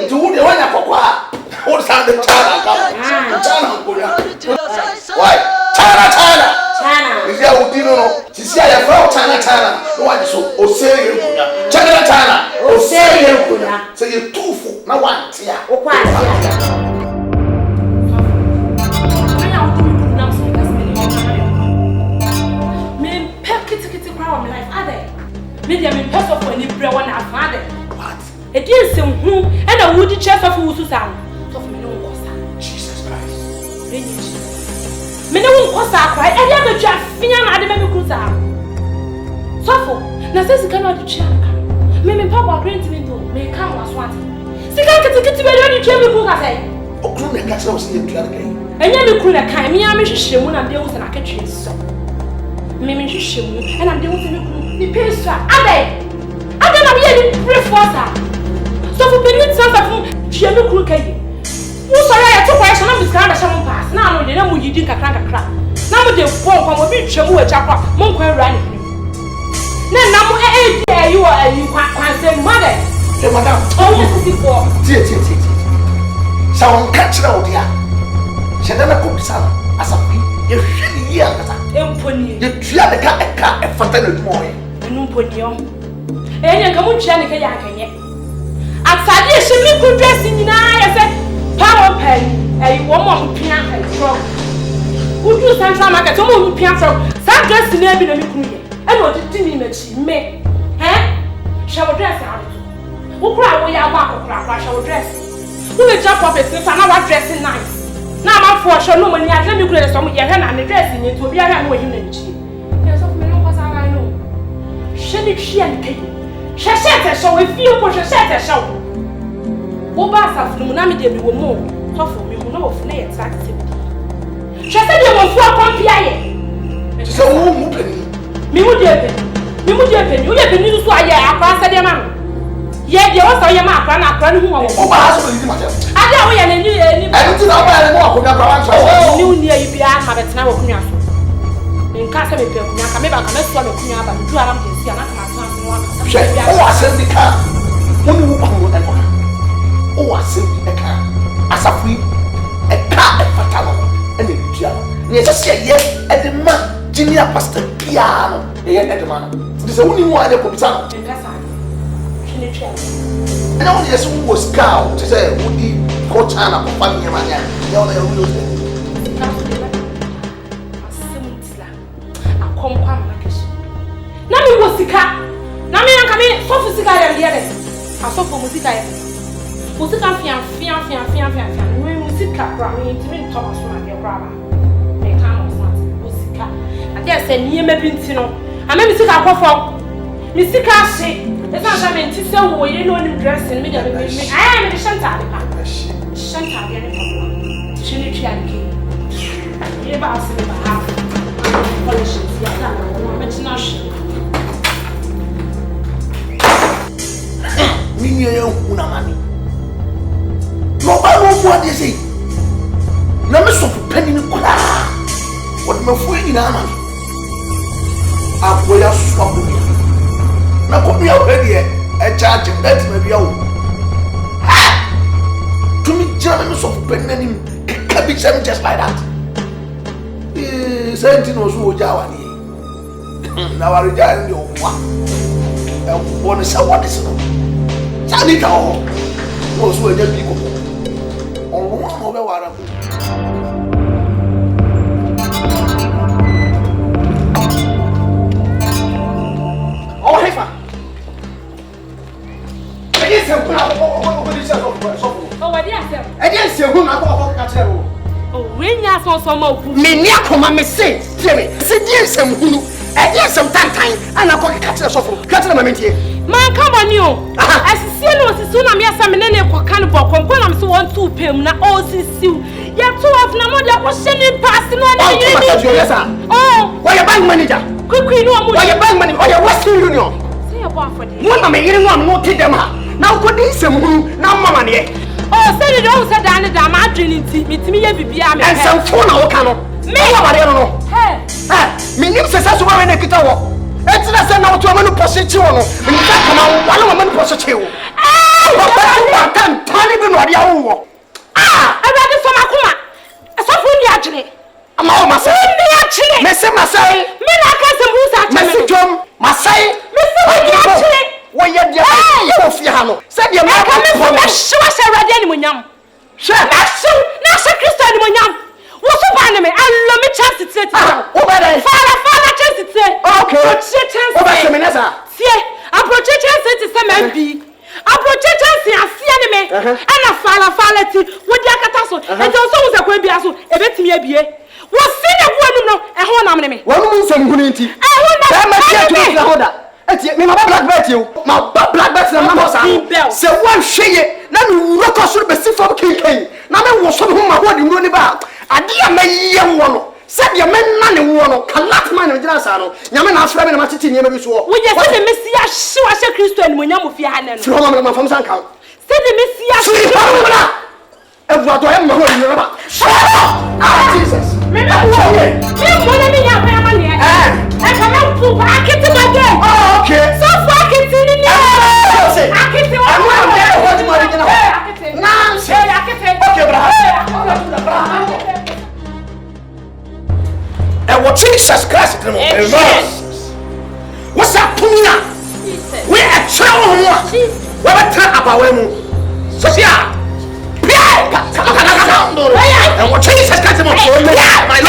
ti wo de wa nya akoko a o sa de China ko ya why China isi a udi no sisi a ya fra China no wa so o se ye kunya China o se ye kunya se ye tufu na wa ntia o kwa ntia me pekiti kwa wa life ade me dia me peso for any bre one afade what e di nsem hu e na wudi chef of wusu sam so for me no nkosa Jesus Christ me no nkosa kwa e dia be twa finya na ade me kusa so for na se sika na de twa me papa grant me do me come was what sika kiti be do twa me kusa sai okru me ka tro se ye twa kai enya me kru na kai me ya me hwehwe mu na de wo se na katwe so me hwehwe mu e na de wo se me kru ni peso ade na we ye ni preforce So for penny sense of Jimmy Crooked. Who saw I took question of this kind of some pass. Now they know you did a crack. Now they won't come with Chamu a chapa, Monk running. Now, you are a quite mother. Madam, Oh, yes, someone catch it out here. She never could be some as a fee. You really hear Impony. you try the car a fountain more. No put you. And you come on, Janica Yakan. At Sadia, she could dress in I said, Power pen, a woman piano and frog. Who do Central Market? Someone piano, some dress in every day. I want to do me, eh? Shall dress out. Who cry when you are back, shall dress. Who will jump up and another dressing nice. Now I'm for sure no money. I tell you, great some of your hand and dressing it will be a hand with him. Yes, of me, because I know. She and Kate. She said a show if you push a set a show. Obasa from Munami de more. Tough for me, who know of nay attractive. She said you will swap on Pierre. So, who penny? Me would you have been used to a year across the man. Yet you also your map and a friend who I don't know any. I don't know why new near you behind have it now. In Casa maybe I can let swallow Kunya, but you are not see another. Oh, I send the car. Oh, I send the car. As a free a car, a fatal, and a piano. Yes, yes, at the man, Junior Pastor Piano, at the man. There's only one that comes out. And I just was cow to say, would he go China for funny man? The other will I come Nami was the car. Nami and coming so for cigar and the other. I saw for Musica. Musica fian. We Musica, Grammy, Timmy Thomas, my brother. They can't want Musica. I guess a near me Pintino. I may see our coffee. Musica say. It's not something to say, oh, you know, in dressing me. I am the Shanta. Shanta, she need to be about half polishes. But not me, una money. No, I don't what they say. Never so penny. What my friend in Amman? I will have swap with me. Na kobi already a charge that may be out. To me, German so penning can be just like that. Sentino was who Jawani. Now I rejoin your one. One is a what is no. Sanita was where the people. On one of the water. Oh, Heifer. Oh, when you are so much, me near come me say, Jimmy, say, dear, some who, and yes, some time, and I call catch us off, catch them a minute. Man, come on, you. As you see, no, as soon as I'm some name for cannibal, I'm so on 2 p.m. now, all see you. You're 2 of no more that was sending past no one. Oh, why your bank manager? Quickly, no more. Why your bank money, or your Western Union? Say a bar for this. One of me, you know, more take them out. Now, could this some who, now, mamma, oh, say you don't say that I'm drinking tea, meet me, and some phone, I can't. Me, I don't know. Hey, me, you say, that's why I get out. It's not a now to a man position. In fact, one woman position. Ah, I read it from Akuma. I saw from the actually. I'm all myself. Actually, Messi, Masai, Mena who's Messi, John, Masai, Mr. when you're the said your man coming from a show, I read anyone young. Sure, that's so, that's a Christian when young. What's up, anime? I love me chance to say, Father, chance to say, okay, see, I project chance to say, maybe. I project chance to see anime, and a father, with the Akataso, and also was a quabi, a bit me a beer. What's in a woman, a whole name? One woman, some unity. I want to hold that. Me my black bet you, my black bet na mama sa. Se wan hweye na me wuro koso be si fam kenken. Na me wo so ho ma ho de no ni ba. Ade ya maye wo no. Se de me na ne wo no. Kalat man na gina sa no. Nyame na afra me na ma tete niam bi so. Wo je se me Mesia hye wa hye Kristo animonyam fi ha ne no. Fro ma fam san kan. Se the Messiah. Everybody, I'm not going to Jesus. Me me wanna be your family. I come out to back it again. Oh, okay. So far can see the I can see what and what Jesus Christ what's up to me now? We are trying what about when so and what Jesus Christ my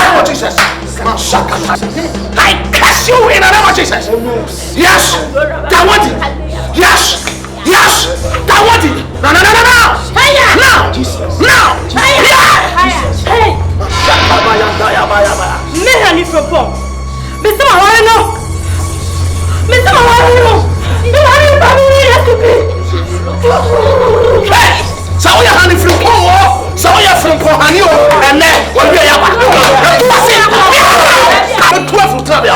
Lord Jesus. I curse you in the name of Jesus. Yes, that want it. Yes, that want it. No. Now, so you honey from so you from honey and then what we are 12 trouble.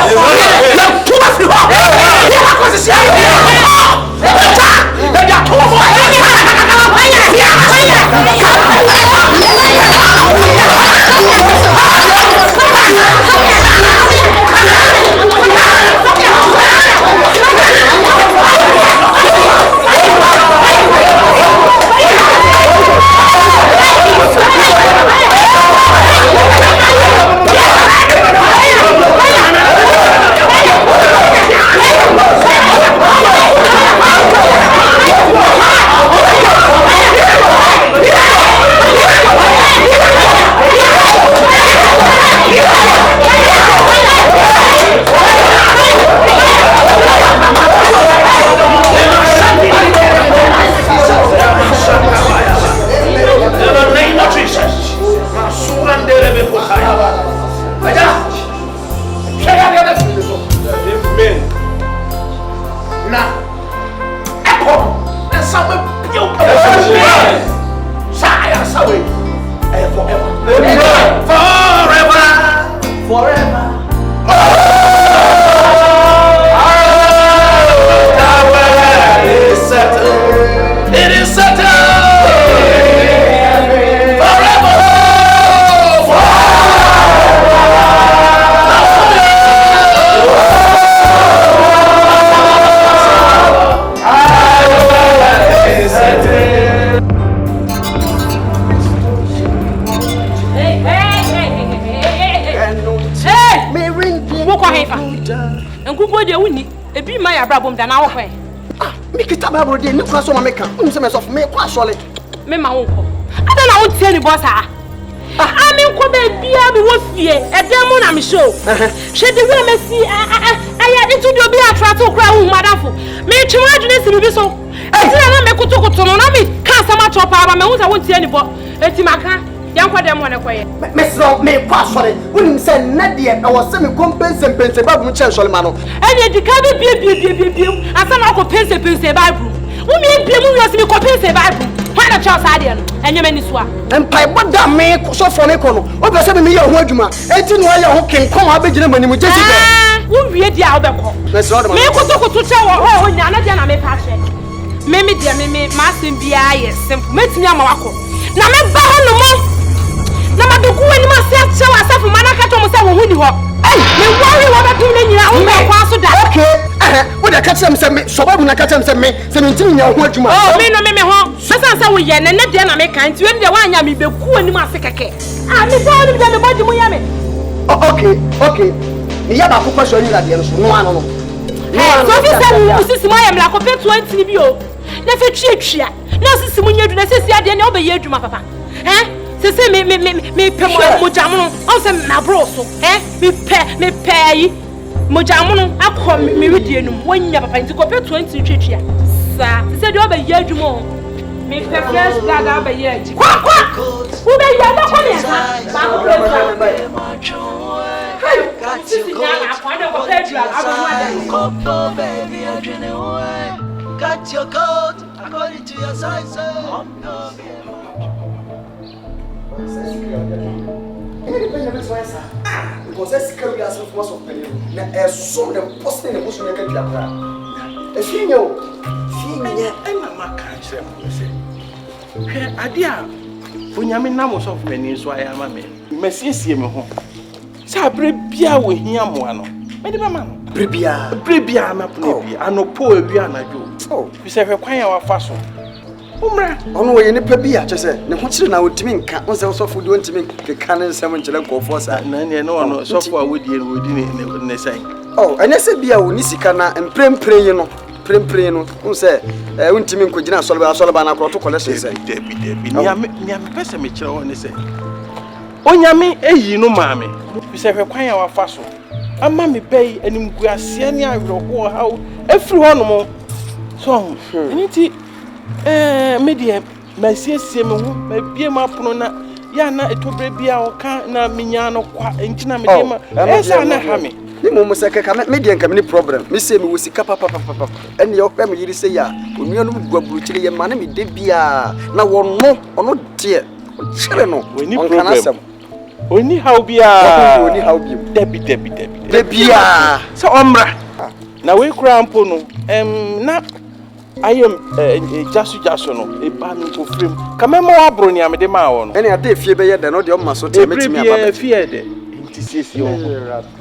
Make it a Bible day, no class on America. Me quite solid. Me my uncle. I don't know what tell you boss I mean ko be bia be wo fie e dem na me show. She the way me see I into the obi attract to kra hu madafo. Me twa adwene si bi so. E ti na me kotokoto no na me ka sama chop aba me hu say won tie ni bo. Eti maka yankwa dem wona koye. Me so me quite solid. Unim say na de e wo say me compense Bible chen solid ma no. E de di ka bi asa na ko pense Bible. Wo me bia mu wiase me ko pense Bible. Why the child side no? Enye mani so a. Empai boda me so for ne ko no. O be say me ye ho adwuma. Enti no ye ho kenkon abegire mani mu jesi be. Wo wie dia wo be ko. Me kotokoto che wo ho nya na dia na me pa hye. Me dia me ma sem bia ye simple. Metimi ama wako. Na me ba ho no mo. Na ma be ku ani ma se che wa safu manaka to mo se wo hu ni ho. Me worry wo be tum ne nyina wo be kwa so da. Okay. What the catch them say me so babu na catch them say me say me ntimi nya ho adwuma. Oh me no me ho. Asa say wo ye ne dia na me kan ti we de wa anya me be ku ani ma se keke. Me say oni me body mu ya me. Okay. Me ya ba ko question ni la de no so no ano no. So fi say wo sisi ma ya me la ko pe 20 ni bi o. Na fe twa. Na sisi mu nya du na sisi ade ne o be ye adwuma papa. Se me pe mo jamu o se na bro so me pe yi mo jamu no akọ me widie num wonya papa nti ko pe 20 twetwea sa se de o be ye adwuma me pe fresh blood o be ye aji kwa wo be ye na ko me ha ba ko pe got your coat according to your size. Because I scare you as of most of penny. Now, as soon as possible, the motion I can get around. If you know, I'm a cancer. Adia, when you mean numbers of penny, so I am a man. Messi, see me home. Sabre Bia with him one. Mediman, Bribia, my plebia, and no poor Biana do. Oh, we say, require our fashion. Ono we ni pebia chese ne hochire na otimi nka onse osofo de ontimi keka ne nsem nkyele nkofo sa na ne no sofo a wodi ne sai oh ene se bia wo ni sika na emprempren no prempren no onse ontimi nkogina asoleba na kroto collection sai debi ni am pese me kire wo ne se onyame eyi no maame bi se hwekwan ya wafa so ama me bei animgu ase ne awro hawo efiri hono so eniti media masiesie me ho bie mapono na ya na etobre bia oka na minya no kwa entina media ma esa na ha me ni mo museke ka media nka me problem me se me wosika papa ene yo kwa me yiri se ya onua no guaburu kire ye ma na me de bia na wono ono de kire no on kana sam oni how bia oni how bia debi bia so omra na we kura mpo no na I am jasu no e ba mi ko frame kamemo abro ni amede ma wo no ene ade fie be ye de no de o maso te metimi aba fie de nti siesie wo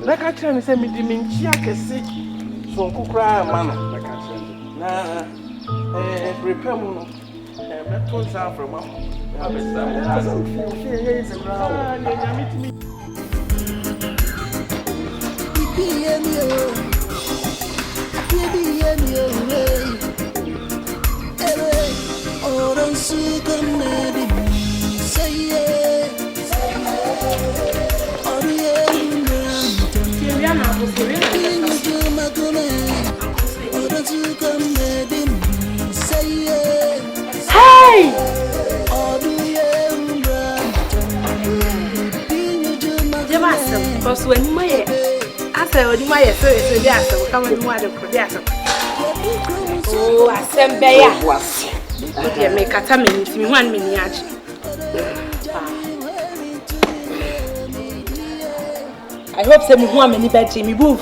na ka kire me se mi di mi nchi akese so nkukura ma no na prepare mu no beton sa from ma abesa fie ye is a nya mitimi Hey! Because when my after my first day, so come and want to produce. Oh, I sent Beya. Would you make a time in 1 minute? I hope some woman in bed, Jimmy Boo.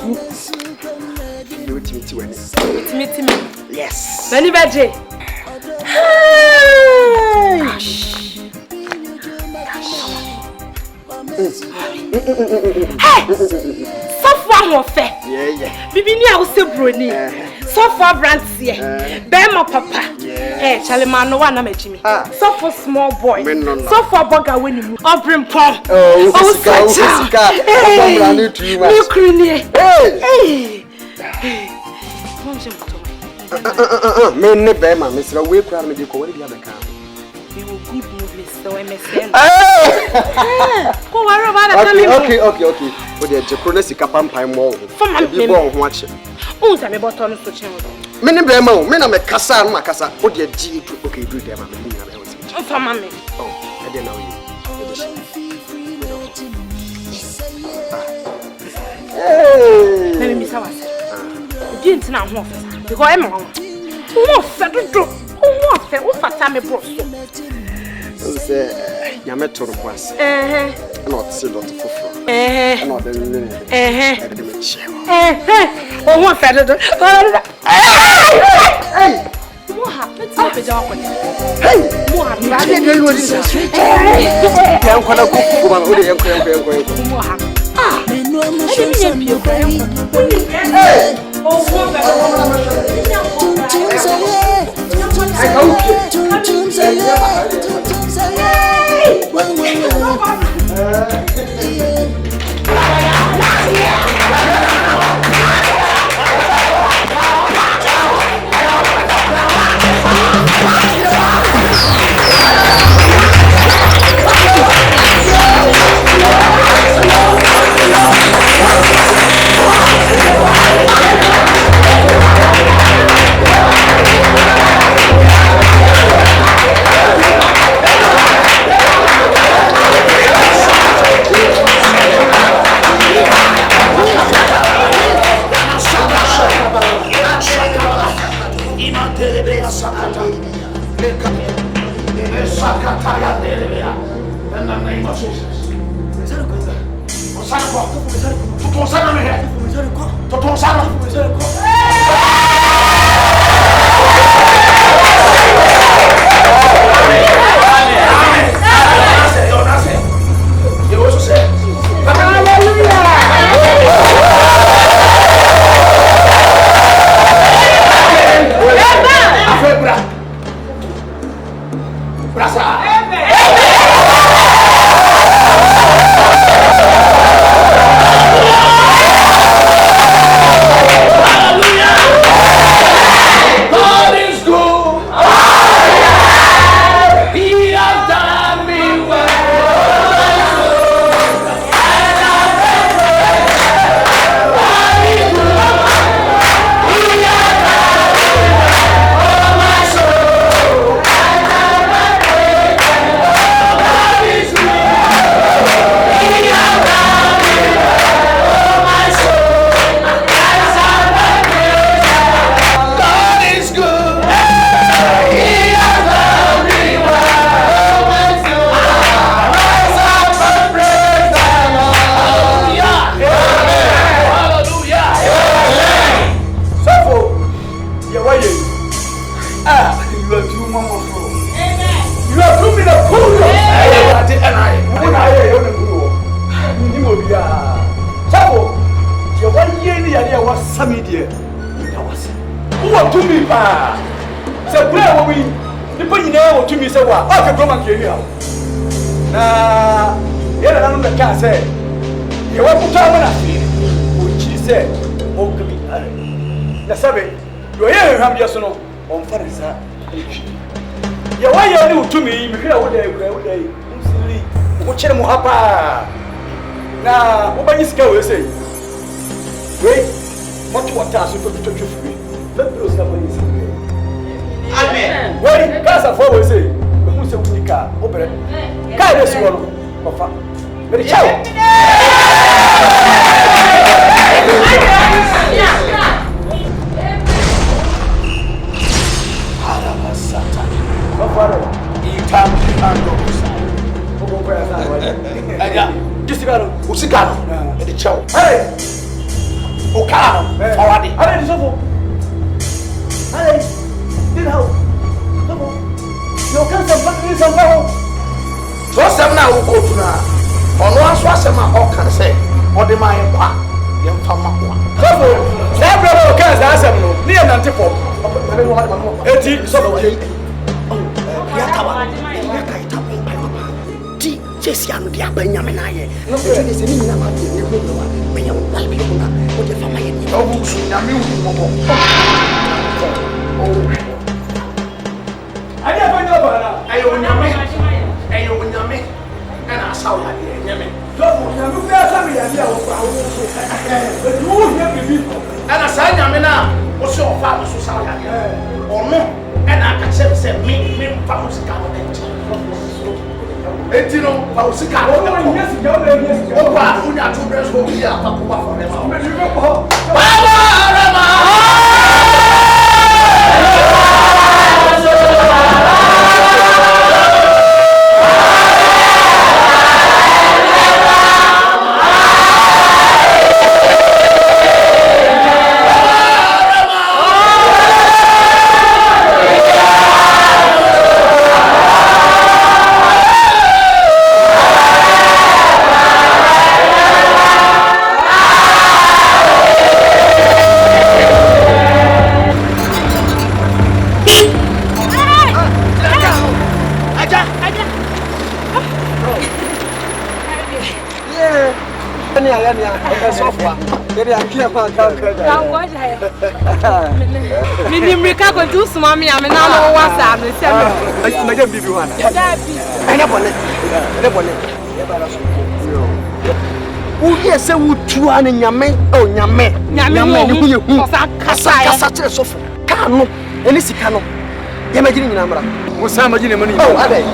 It's me. Yes. Benny Badge. So far, more fair. Yeah. Bibi ni a wose broni. So far, brands here. Bema papa. Charlie no one na mejimi. So for small boy. So for burger when you obrim pom. Oh, Sika. Me kruni. Hey. Me ne bema, me sira we kura me de ko we bia be kan. We will good movies so MSN. Ko waro ba na tell me. Okay. O de jekro na sika pampan mo. Bi bo ho ache. Unsa me botton so chen. Me ne bema o, me na me kasa no makasa. O de ji tu okay do dem me ni na be wose. Unsa ma me. Oh, e de na we. Hey. Me misa wase. Di ntina ho ofesa. Because I'm wrong. Who said to do? Who said who fata me bro so? Say nyame toro boas. Not see lot fofo. Not the nene. Who said to? Hey. Moha, let's not be talking. Hey. Moha, I didn't know this. Can kwana ku ba o de yanko. Moha. Ah. Hey. in the name of Jesus.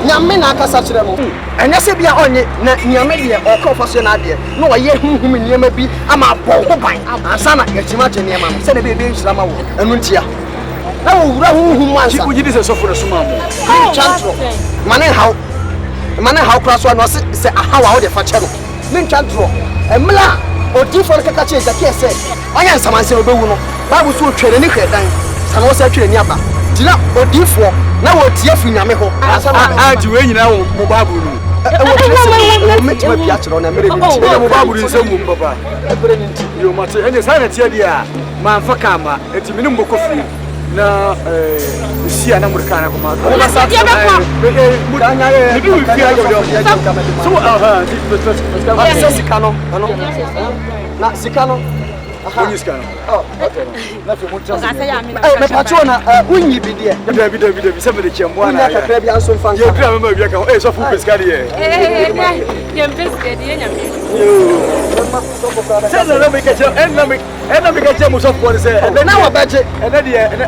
Nyame na akasa kyerɛ mo. Ɛnyɛ sɛ bia ɔnye na nyame deɛ ɔkɔ fa so na adeɛ. Na ɔyɛ huhum nneɛma bi ama abɔ ho ban. Ansa na yɛkyima gye nneɛma no. Sɛ na bebe nhyira ma wo. Ɛno ntia. Na wo wura huhum ansa. Wo gidi sɛ sɔfo na soma mo. Chantro. Mane haw. Man, how cross one was say how out the fachano. Men can't draw. And Mila or different catches a case said. I am some answer. I was so training then. Some was actually nearby. Dina or different. Now what Jeff in Yameho. I do you know Mubabu. I will make my piazza on a minute. Mubabu is a mumba. You must any silence here. Man for Kama, it's a minimum coffee. Na si ana murkana kuma kuma sa ta mudanya so sikano na sikano aha sikano oh okay na fi mutu me pacho na unyi bidie bidie se me chembo na ya ka bi anso fan ye bia me bia ka so fu pescari ye pescari ye nyame se na me ka che ena me ka che mo so for se na wa baje ena de ena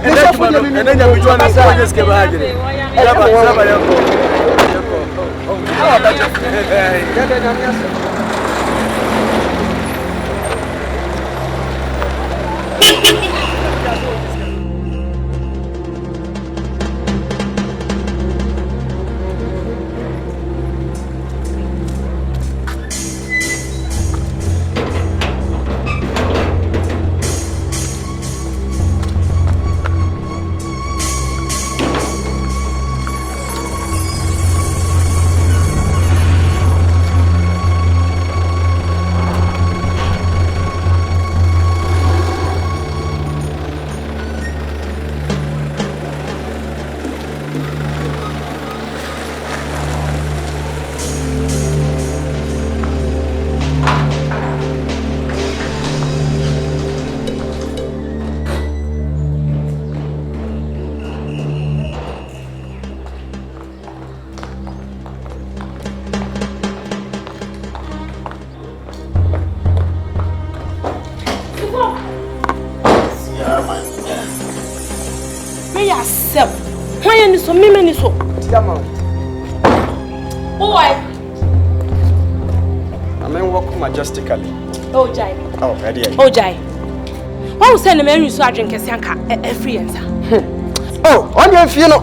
nya mi juana sa nya ske ba agire ya ba ya ko na wa baje ya de na nya so many so. Boy. I mean walk majestically. Oh Jai. Oh, ready. Oh Jai. Why you send the man you so drink Sanka every answer? Oh, on your fino.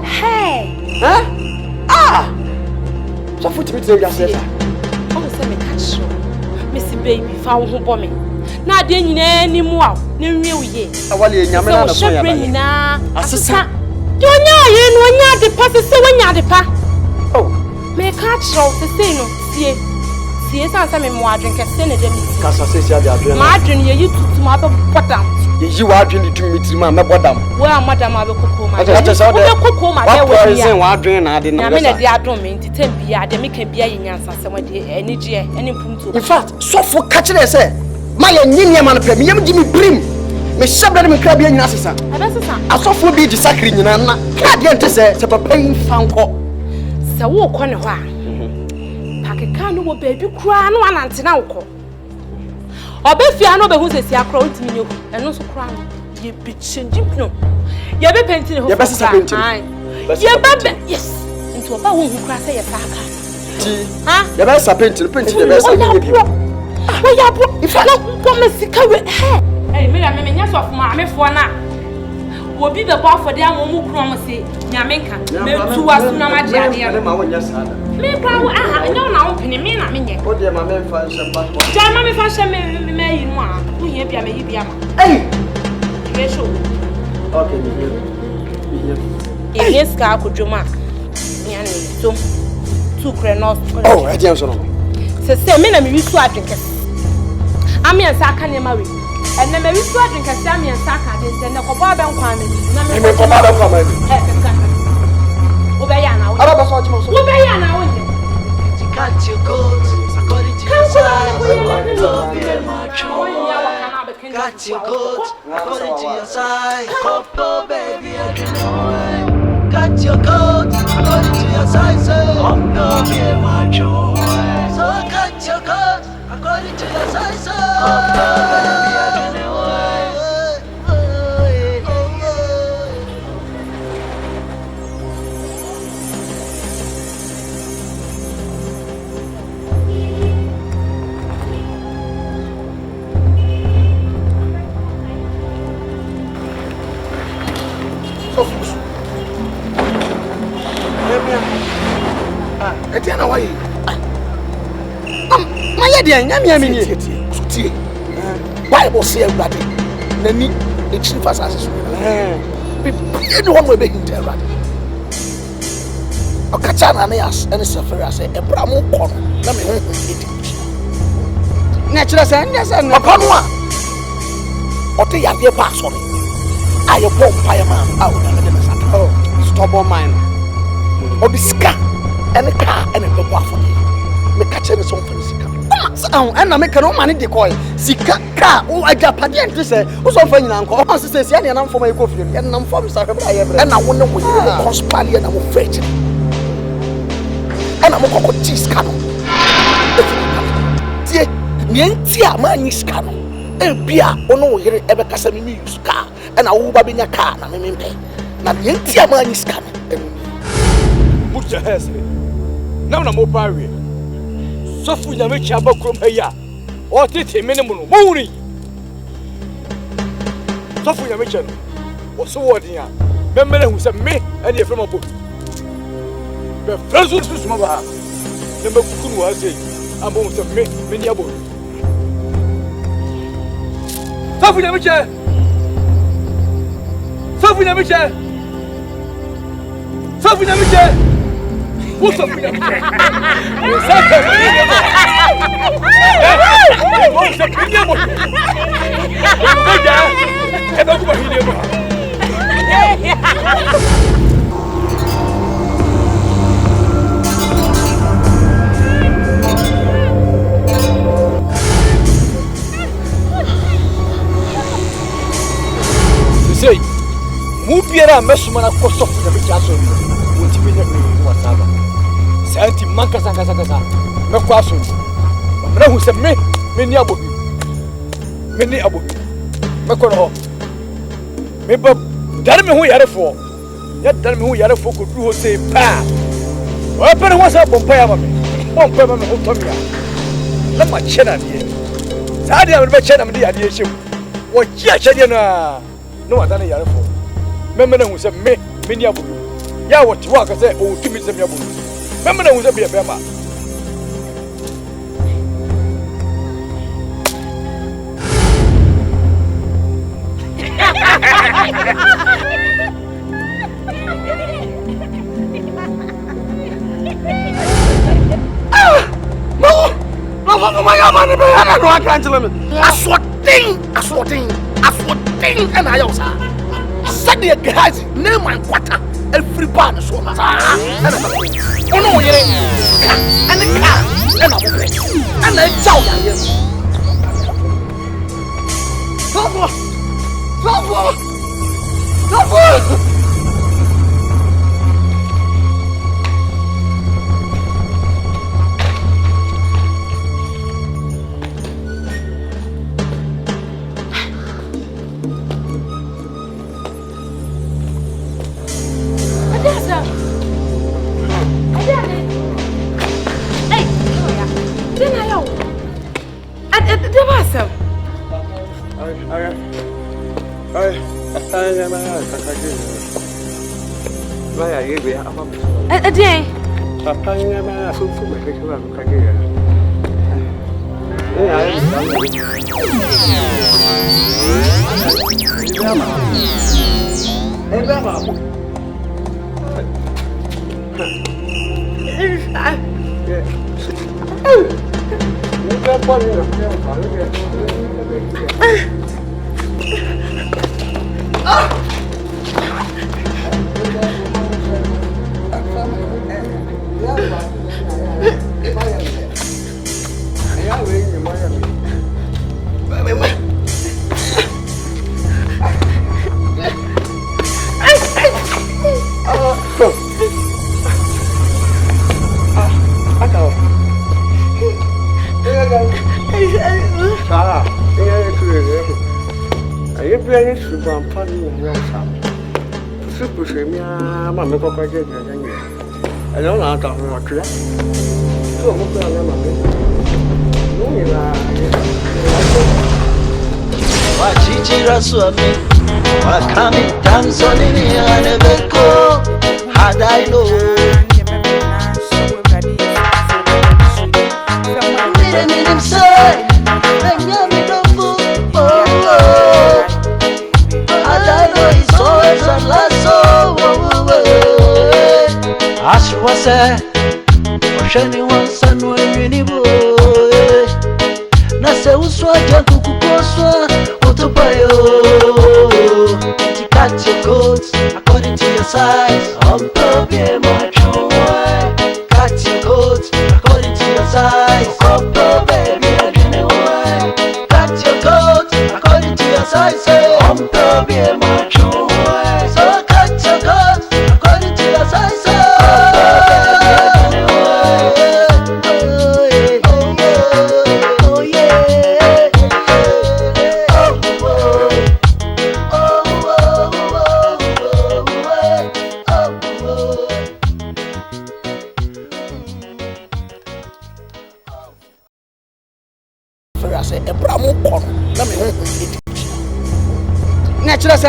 Hey. Huh? Ah. So foot me to yourself. Oh, send me catch you. Missy baby found who bomb me. Now then you any more. No real ye. I want you nyamena so ya. Asisa. Don't you know the pass is when you're the pa? Oh, may catch roll the same. See, answer me more drink a senator. Casa says you are Martin, you to my bottom. You are drinking to me to my bottom. Well, Madame, I will cook my cocoa. My reason why drink I didn't know that I don't mean to tell me I make a beer in answer somewhere energy any punto. In fact, so for catching us, my Indian man premium Jimmy Brim. Me shabra me krabia nyina sesa asofo bi di sakri nyina na ka de ente se papa yin fanko se wo kɔ ne hɔ a pakeka no wo baabi kura no anante na wo kɔ obefia no behu sesi akra otimi nyo ɛno so kura no ye bi change no ye be penti ne ho ye be sesa penti ye be yes nti oba wo hu kura se ye saka ti ha ye be sesa penti ye be sesa ni bi wo ya bro ifa na ko mesika we he hey, me nya so fuma me fo na wo bi be bo for dia mo mu kro mo se nya me nka me tu wasu na ma dia dia ma wonya sada me kwa wo aha nya na wo pene me na me nye o de ma me fa shamba ja ma me fa shamba me yi mu a wo hia bia me yi bia ma hey ye show okay me yes ka akudwoma nya ne so tu krenos oh e dia so no se me na me wisu adwenkes ami ansa aka ne ma we and then maybe so I drink a Sammy and Saka, then the Cobaba and Kwame. You may come out of Kwame. Obayana, Obayana, cut your coat according to your size. Cut your coat according to your size. Copo, baby, I can know. Cut your coat according to your size. Copo, baby, my joy. So cut your coat according to your size. Copo, baby, I can know. why? My idea, Yammy. Bible say everybody. Nani, the chief assassin. Anyone will be interrupted. A Kachana Neas and Safari say a Bramo corner. Let me hold it. Natural son, yes, and upon one. Or they have your pass on it. I a bomb fireman out and then stop on mine. Or the scar and a car and a papa for me. Make a chance on for the scar. And I make no money decoy. Sika car, oh, I got patent to say, who's offering uncle? I say, and I'm for my coffee, and I'm from Sacramento, and I wonder when you conspire and I will fetch it. And I'm a cocoa cheese cannon. Nientia man is cannon. And Pia, no, you ever Casamini use car, and I will be in a car, and I'm in pay. Now, Nientia man is cannon. Put your hands in it. Now, no more barrier. So, for you make your book from here. Or did a minimum morning. So, for your mission was so what here. Remember who said me and you're from a book. The first one is Mama. Number two was saying, I'm going to make many a book. So, for your mission. So, for your mission. So, for your mission. What's up with you? What's up with you? Say, Mubiera Messman of course of the Picasso. Would you be the whatever? Santi Manca Sanga, no question. But who said me, many abu, Macron. Maybe tell me who you are for. Yet tell me who you are for could do say, pa. Open what's up on Payamami. On Payamami, who told me. Let my chin on here. Sadia will be chin on the ideation. What Yachana? No, I don't know for. Remember who said me, many abu. Yeah, what you walk, I say, oh, 2 minutes of your book. Remember who's a beer bema. No, my God, I can't tell him. I swatting, and I also said the guys, name and quarter, every barn so much. And the car, and the chow. Had I know say, Oshani once and when you Nasa uswa janku kukoswa utupayo. Cut your coat according to your size. Be macho. Cut your coat according to your size. Baby, cut your coat according to your size. Be